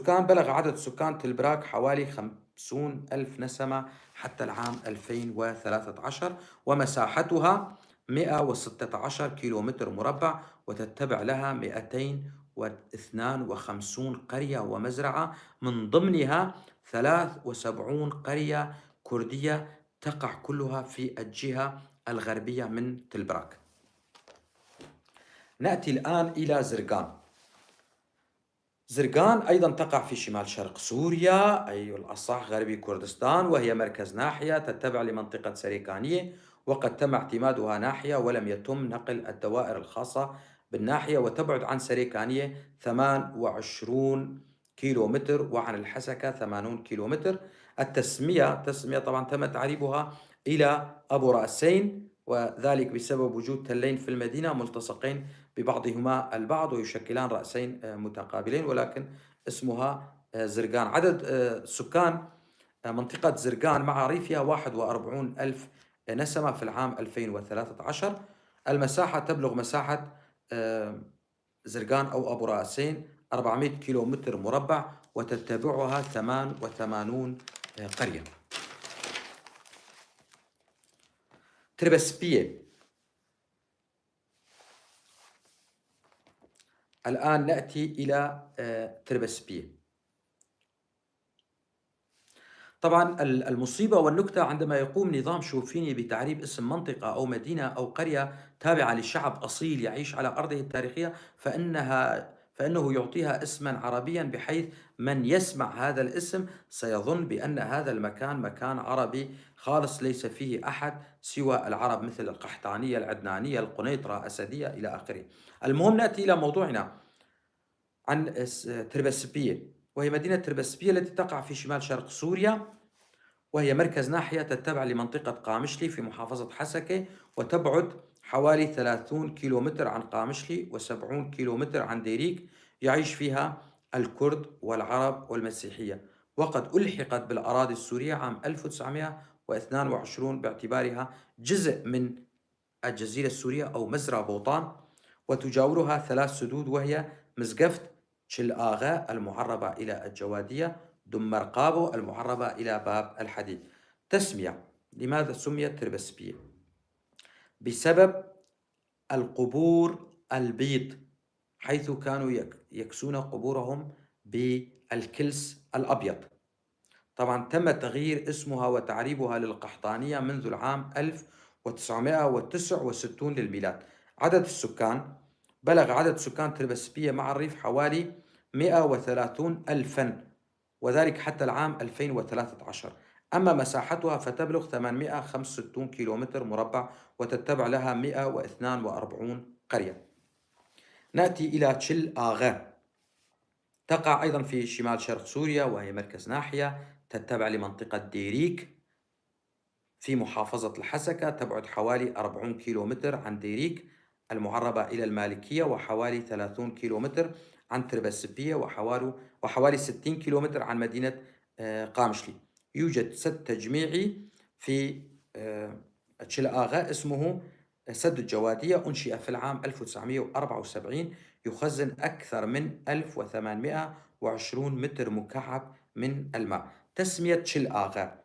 بلغ عدد سكان تلبراك حوالي 50 ألف نسمة حتى العام 2013، ومساحتها 116 كيلومتر مربع، وتتبع لها 252 قرية ومزرعة، من ضمنها 73 قرية كردية تقع كلها في الجهة الغربية من تلبراك. نأتي الآن إلى زرقان أيضا تقع في شمال شرق سوريا، أي الأصح غربي كردستان، وهي مركز ناحية تتبع لمنطقة سريكانية، وقد تم اعتمادها ناحية ولم يتم نقل الدوائر الخاصة بالناحية، وتبعد عن سريكانية 28 كيلومتر وعن الحسكة 80 كيلومتر. تسمية طبعا تم تعريبها إلى أبو رأسين، وذلك بسبب وجود تلين في المدينة ملتصقين ببعضهما البعض ويشكلان رأسين متقابلين، ولكن اسمها زرقان. عدد سكان منطقة زرقان مع ريفها 41 ألف نسمة في العام 2013. المساحة تبلغ مساحة زرقان أو أبو رأسين 400 كيلومتر مربع، وتتبعها 88 قرية. تربسبية. الآن نأتي إلى تربسبية. طبعا المصيبة والنكتة عندما يقوم نظام شوفيني بتعريب اسم منطقة أو مدينة أو قرية تابعة لشعب أصيل يعيش على أرضه التاريخية، فإنه يعطيها اسما عربيا، بحيث من يسمع هذا الاسم سيظن بأن هذا المكان مكان عربي خالص ليس فيه أحد سوى العرب، مثل القحطانية، العدنانية، القنيطرة، أسدية إلى آخره. المهم نأتي إلى موضوعنا عن تربسبية، وهي مدينة تربسبية التي تقع في شمال شرق سوريا، وهي مركز ناحية تتبع لمنطقة قامشلي في محافظة حسكة، وتبعد حوالي 30 كيلومتر عن قامشلي و70 كيلومتر عن ديريك. يعيش فيها الكرد والعرب والمسيحية، وقد ألحقت بالأراضي السورية عام 1922 باعتبارها جزء من الجزيرة السورية أو مزرعة بوطان، وتجاورها 3 سدود، وهي مزقفت، تشل آغا المعربة إلى الجوادية، دمر قابو المعربة إلى باب الحديد. تسمية. لماذا سميت تربسبية؟ بسبب القبور البيض، حيث كانوا يكسون قبورهم بالكلس الأبيض. طبعا تم تغيير اسمها وتعريبها للقحطانية منذ العام 1969 للميلاد. عدد السكان. بلغ عدد سكان تربسبية مع الريف حوالي 130 ألفا، وذلك حتى العام 2013. أما مساحتها فتبلغ 865 كيلومتر مربع، وتتبع لها 142 قرية. نأتي إلى تشل آغا. تقع أيضا في شمال شرق سوريا، وهي مركز ناحية تتبع لمنطقة ديريك في محافظة الحسكة، تبعد حوالي 40 كيلومتر عن ديريك المعربة إلى المالكية، وحوالي 30 كيلومتر عن تربسبية، وحوالي 60 كيلومتر عن مدينة قامشلي. يوجد سد تجميعي في تشل آغا اسمه سد الجوادية، أنشئ في العام 1974، يخزن أكثر من 1820 متر مكعب من الماء. تسمية تشل آغا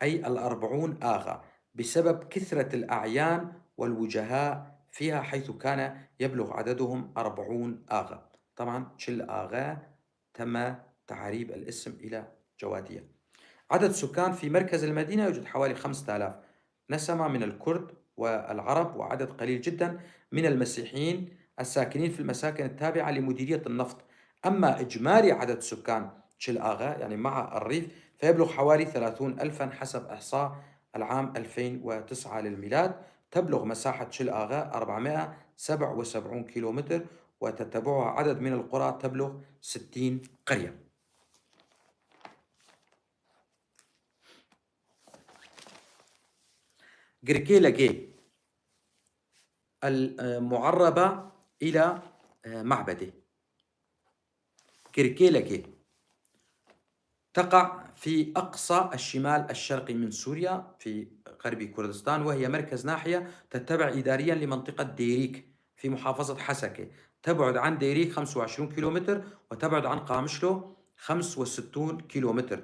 أي 40 آغا بسبب كثرة الأعيان والوجهاء فيها، حيث كان يبلغ عددهم 40 آغا. طبعا تشل آغا تم تعريب الاسم إلى جوادية. عدد سكان في مركز المدينة يوجد حوالي 5000 نسمة من الكرد والعرب، وعدد قليل جدا من المسيحيين الساكنين في المساكن التابعة لمديرية النفط. أما إجمالي عدد سكان تشل آغا يعني مع الريف فيبلغ حوالي 30 ألفا حسب إحصاء العام 2009 للميلاد. تبلغ مساحة تشل آغا 477 كيلومتر، وتتبعها عدد من القرى تبلغ 60 قرية. جركيلاجي المعربة إلى معبده. جركيلاجي تقع في أقصى الشمال الشرقي من سوريا في غرب كردستان، وهي مركز ناحية تتبع إداريا لمنطقة ديريك في محافظة حسكة. تبعد عن ديريك 25 كيلومتر، وتبعد عن قامشلو 65 كيلومتر.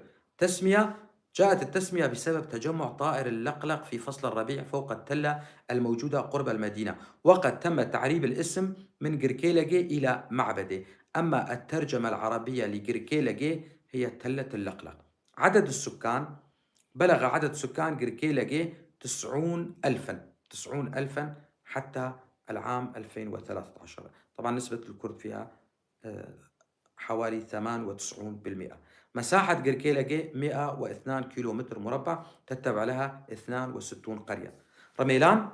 جاءت التسمية بسبب تجمع طائر اللقلق في فصل الربيع فوق التلة الموجودة قرب المدينة، وقد تم تعريب الاسم من جركيلجي إلى معبده. أما الترجمة العربية لجركيلجي هي تلة اللقلق. عدد السكان. بلغ عدد سكان جركيلجي 90 ألفا حتى العام 2013. طبعا نسبة الكرد فيها حوالي 98%. مساحة جركيلجي 102 كيلومتر مربع، تتبع لها 62 قرية. رميلان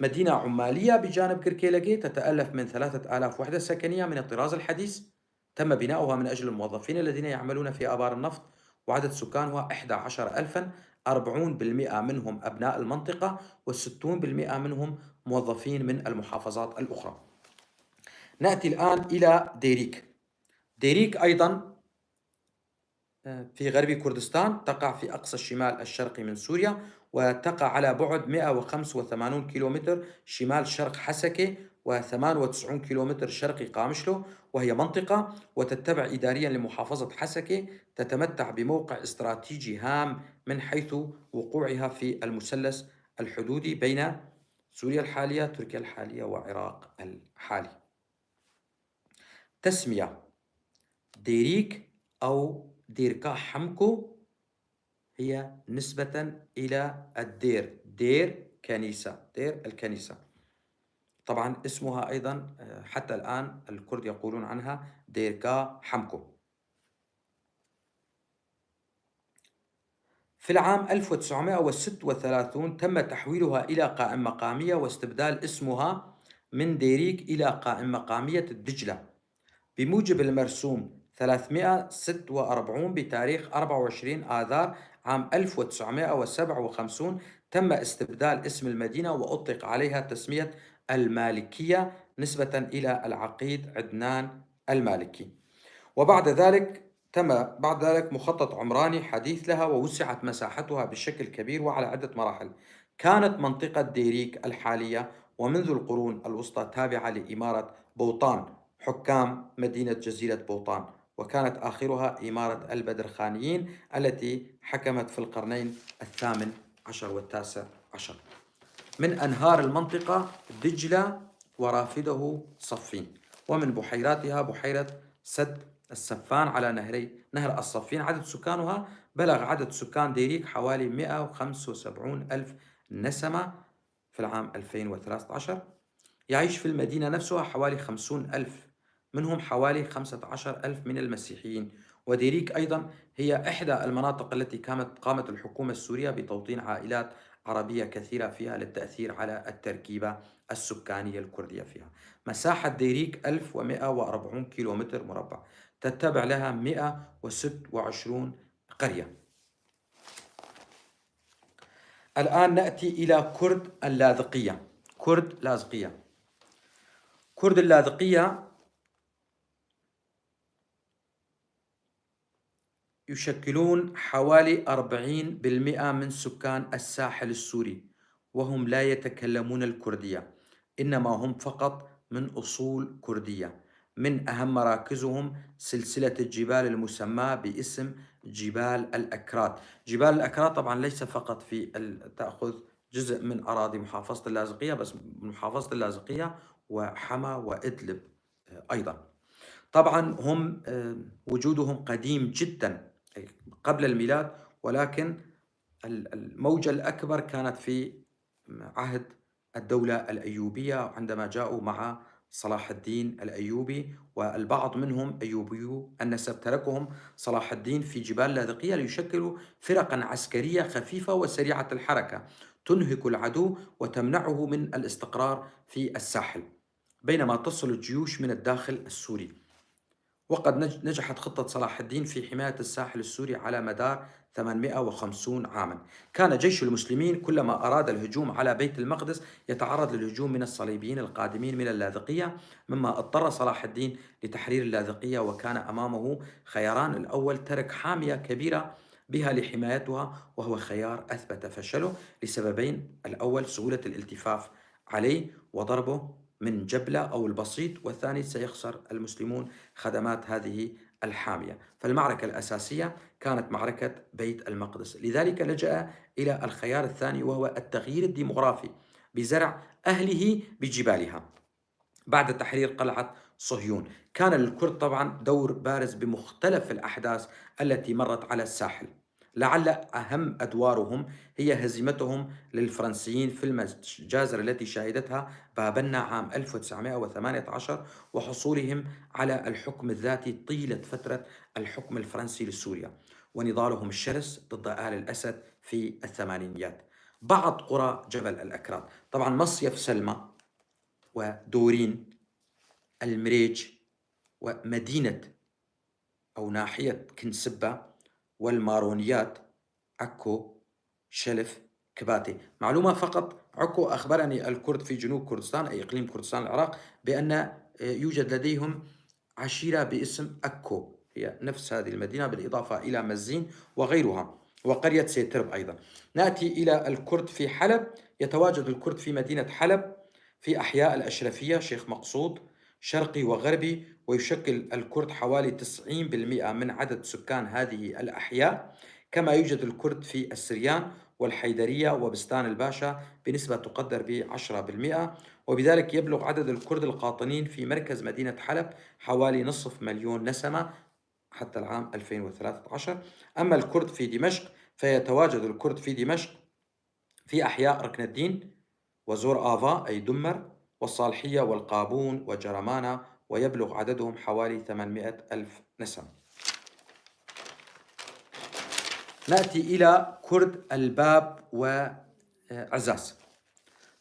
مدينة عمالية بجانب جركيلجي، تتألف من 3000 وحدة سكنية من الطراز الحديث. تم بناؤها من أجل الموظفين الذين يعملون في آبار النفط، وعدد سكانها 11 ألفا، 40% منهم أبناء المنطقة، و60% منهم موظفين من المحافظات الأخرى. نأتي الآن إلى ديريك. ديريك أيضا في غرب كردستان، تقع في أقصى الشمال الشرقي من سوريا، وتقع على بعد 185 كيلومتر شمال شرق حسكة، و98 كيلومتر شرقي قامشلو، وهي منطقة وتتبع إداريا لمحافظة حسكة، تتمتع بموقع استراتيجي هام من حيث وقوعها في المثلث الحدودي بين سوريا الحالية، تركيا الحالية، وعراق الحالي. تسمية ديريك أو ديركا حمكو هي نسبة إلى الدير، دير كنيسة، دير الكنيسة. طبعا اسمها أيضا حتى الآن الكرد يقولون عنها ديركا حمكو. في العام 1936 تم تحويلها إلى قائمة مقامية واستبدال اسمها من ديريك إلى قائمة مقامية الدجلة بموجب المرسوم 346 بتاريخ 24 آذار عام 1957. تم استبدال اسم المدينة وأطلق عليها تسمية المالكية نسبة إلى العقيد عدنان المالكي. وبعد ذلك بعد ذلك مخطط عمراني حديث لها، ووسعت مساحتها بشكل كبير وعلى عدة مراحل. كانت منطقة ديريك الحالية ومنذ القرون الوسطى تابعة لإمارة بوطان، حكام مدينة جزيرة بوطان، وكانت آخرها إمارة البدرخانيين التي حكمت في القرنين الثامن عشر والتاسع عشر. من أنهار المنطقة دجلة ورافده صفين، ومن بحيراتها بحيرة سد السفان على نهر الصفين. عدد سكانها بلغ عدد سكان ديريك حوالي 175 ألف نسمة في العام 2013. يعيش في المدينة نفسها حوالي 50 ألف، منهم حوالي 15 ألف من المسيحيين. وديريك أيضا هي إحدى المناطق التي قامت الحكومة السورية بتوطين عائلات عربية كثيرة فيها للتأثير على التركيبة السكانية الكردية فيها. مساحة ديريك 1140 كيلومتر مربع، تتبع لها 126 قرية. الآن نأتي إلى كرد اللاذقية. كرد لاذقية. كرد اللاذقية يشكلون حوالي 40% من سكان الساحل السوري، وهم لا يتكلمون الكردية، إنما هم فقط من أصول كردية. من أهم مراكزهم سلسلة الجبال المسماة باسم جبال الأكراد. جبال الأكراد طبعا ليس فقط تأخذ جزء من أراضي محافظة اللاذقية، بس محافظة اللاذقية وحما وإدلب أيضا. طبعا هم وجودهم قديم جدا قبل الميلاد، ولكن الموجة الأكبر كانت في عهد الدولة الأيوبية عندما جاءوا مع صلاح الدين الأيوبي، والبعض منهم أيوبيو النسب. تركهم صلاح الدين في جبال لاذقية ليشكلوا فرقا عسكرية خفيفة وسريعة الحركة تنهك العدو وتمنعه من الاستقرار في الساحل، بينما تصل الجيوش من الداخل السوري. وقد نجحت خطة صلاح الدين في حماية الساحل السوري على مدار 850 عاما. كان جيش المسلمين كلما أراد الهجوم على بيت المقدس يتعرض للهجوم من الصليبيين القادمين من اللاذقية، مما اضطر صلاح الدين لتحرير اللاذقية، وكان أمامه خياران. الأول ترك حامية كبيرة بها لحمايتها، وهو خيار أثبت فشله لسببين: الأول سهولة الالتفاف عليه وضربه من جبلة أو البسيط، والثاني سيخسر المسلمون خدمات هذه الحامية. فالمعركة الأساسية كانت معركة بيت المقدس، لذلك لجأ إلى الخيار الثاني وهو التغيير الديمغرافي بزرع أهله بجبالها. بعد تحرير قلعة صهيون كان للكرد طبعا دور بارز بمختلف الأحداث التي مرت على الساحل. لعل أهم أدوارهم هي هزيمتهم للفرنسيين في المجازر التي شهدتها بابنا عام 1918، وحصولهم على الحكم الذاتي طيلة فترة الحكم الفرنسي لسوريا، ونضالهم الشرس ضد آل الأسد في الثمانينيات. بعض قرى جبل الأكراد، طبعا مصيف سلمى ودورين المريج ومدينة أو ناحية كنسبة والمارونيات عكو شلف كباتي. معلومة فقط: عكو أخبرني الكرد في جنوب كردستان أي إقليم كردستان العراق بأن يوجد لديهم عشيرة باسم أكو، هي نفس هذه المدينة بالإضافة إلى مزين وغيرها، وقرية سيترب أيضا. نأتي إلى الكرد في حلب. يتواجد الكرد في مدينة حلب في أحياء الأشرفية، شيخ مقصود، شرقي وغربي، ويشكل الكرد حوالي 90% من عدد سكان هذه الأحياء. كما يوجد الكرد في السريان والحيدرية وبستان الباشا بنسبة تقدر ب10%، وبذلك يبلغ عدد الكرد القاطنين في مركز مدينة حلب حوالي نصف مليون نسمة حتى العام 2013. أما الكرد في دمشق فيتواجد الكرد في دمشق في أحياء ركن الدين وزور آفا أي دمر والصالحية والقابون وجرمانة، ويبلغ عددهم حوالي 800 ألف نسمة. نأتي إلى كرد الباب وعزاز.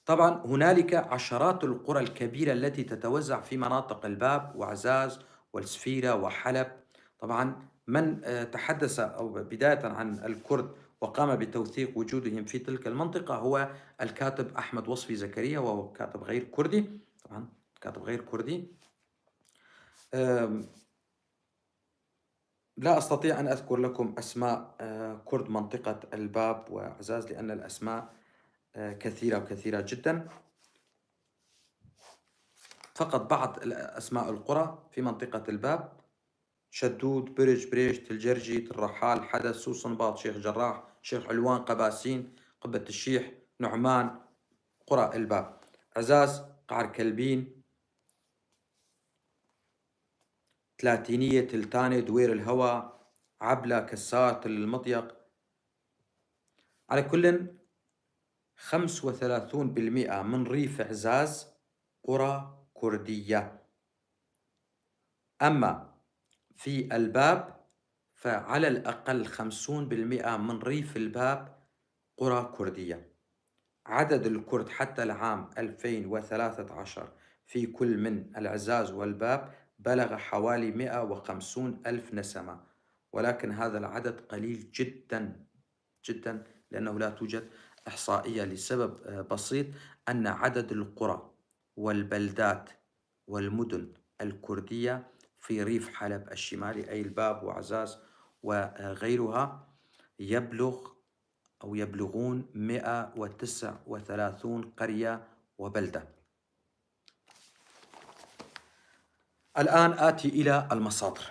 طبعا هنالك عشرات القرى الكبيرة التي تتوزع في مناطق الباب وعزاز والسفيرة وحلب. طبعا من تحدث أو بداية عن الكرد وقام بتوثيق وجودهم في تلك المنطقة هو الكاتب أحمد وصفي زكريا، وهو كاتب غير كردي. طبعا كاتب غير كردي. لا أستطيع أن أذكر لكم أسماء كرد منطقة الباب وعزاز لأن الأسماء كثيرة وكثيرة جدا. فقط بعض أسماء القرى في منطقة الباب: شدود، برج، بريش، تلجرجي، الرحال، حدث، سوسنباط، شيخ جراح، شيخ علوان، قباسين، قبة الشيح، نعمان، قرى الباب. عزاز: قعر كلبين، تلاتينية، تلتانة، دوير الهوى، عبلة، كسار، تل المضيق. على كل 35% من ريف عزاز قرى كردية. أما في الباب فعلى الأقل 50% من ريف الباب قرى كردية. عدد الكرد حتى العام 2013 في كل من العزاز والباب بلغ حوالي 150 ألف نسمة، ولكن هذا العدد قليل جدا جدا لأنه لا توجد إحصائية لسبب بسيط، أن عدد القرى والبلدات والمدن الكردية في ريف حلب الشمالي أي الباب وعزاز وغيرها يبلغون 139 قرية وبلدة. الآن آتي إلى المصادر.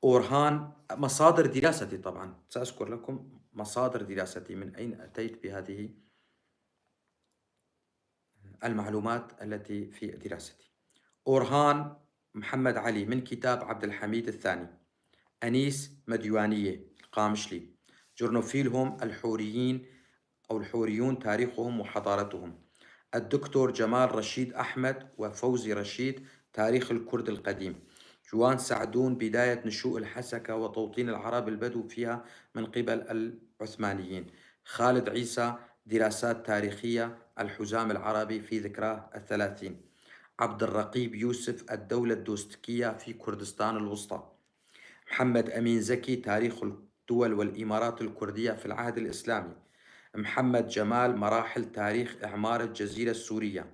أورهان مصادر دراستي، طبعا سأذكر لكم مصادر دراستي من أين أتيت بهذه المعلومات التي في دراستي. أورهان محمد علي من كتاب عبد الحميد الثاني. أنيس مديوانية القامشلي. جرنوفيلهم الحوريين أو الحوريون تاريخهم وحضارتهم. الدكتور جمال رشيد أحمد وفوزي رشيد تاريخ الكرد القديم. جوان سعدون بداية نشوء الحسكة وتوطين العرب البدو فيها من قبل العثمانيين. خالد عيسى دراسات تاريخية الحزام العربي في ذكراه 30. عبد الرقيب يوسف الدولة الدوستكية في كردستان الوسطى. محمد أمين زكي تاريخ الدول والإمارات الكردية في العهد الإسلامي. محمد جمال مراحل تاريخ إعمار الجزيرة السورية.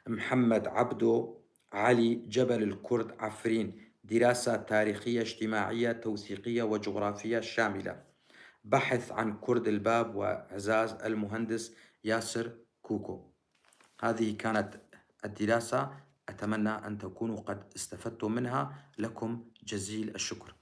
محمد عبدو علي جبل الكرد عفرين دراسة تاريخية اجتماعية توثيقية وجغرافية شاملة. بحث عن كرد الباب وعزاز المهندس ياسر كوكو. هذه كانت الدراسة، أتمنى أن تكونوا قد استفدتم منها. لكم جزيل الشكر.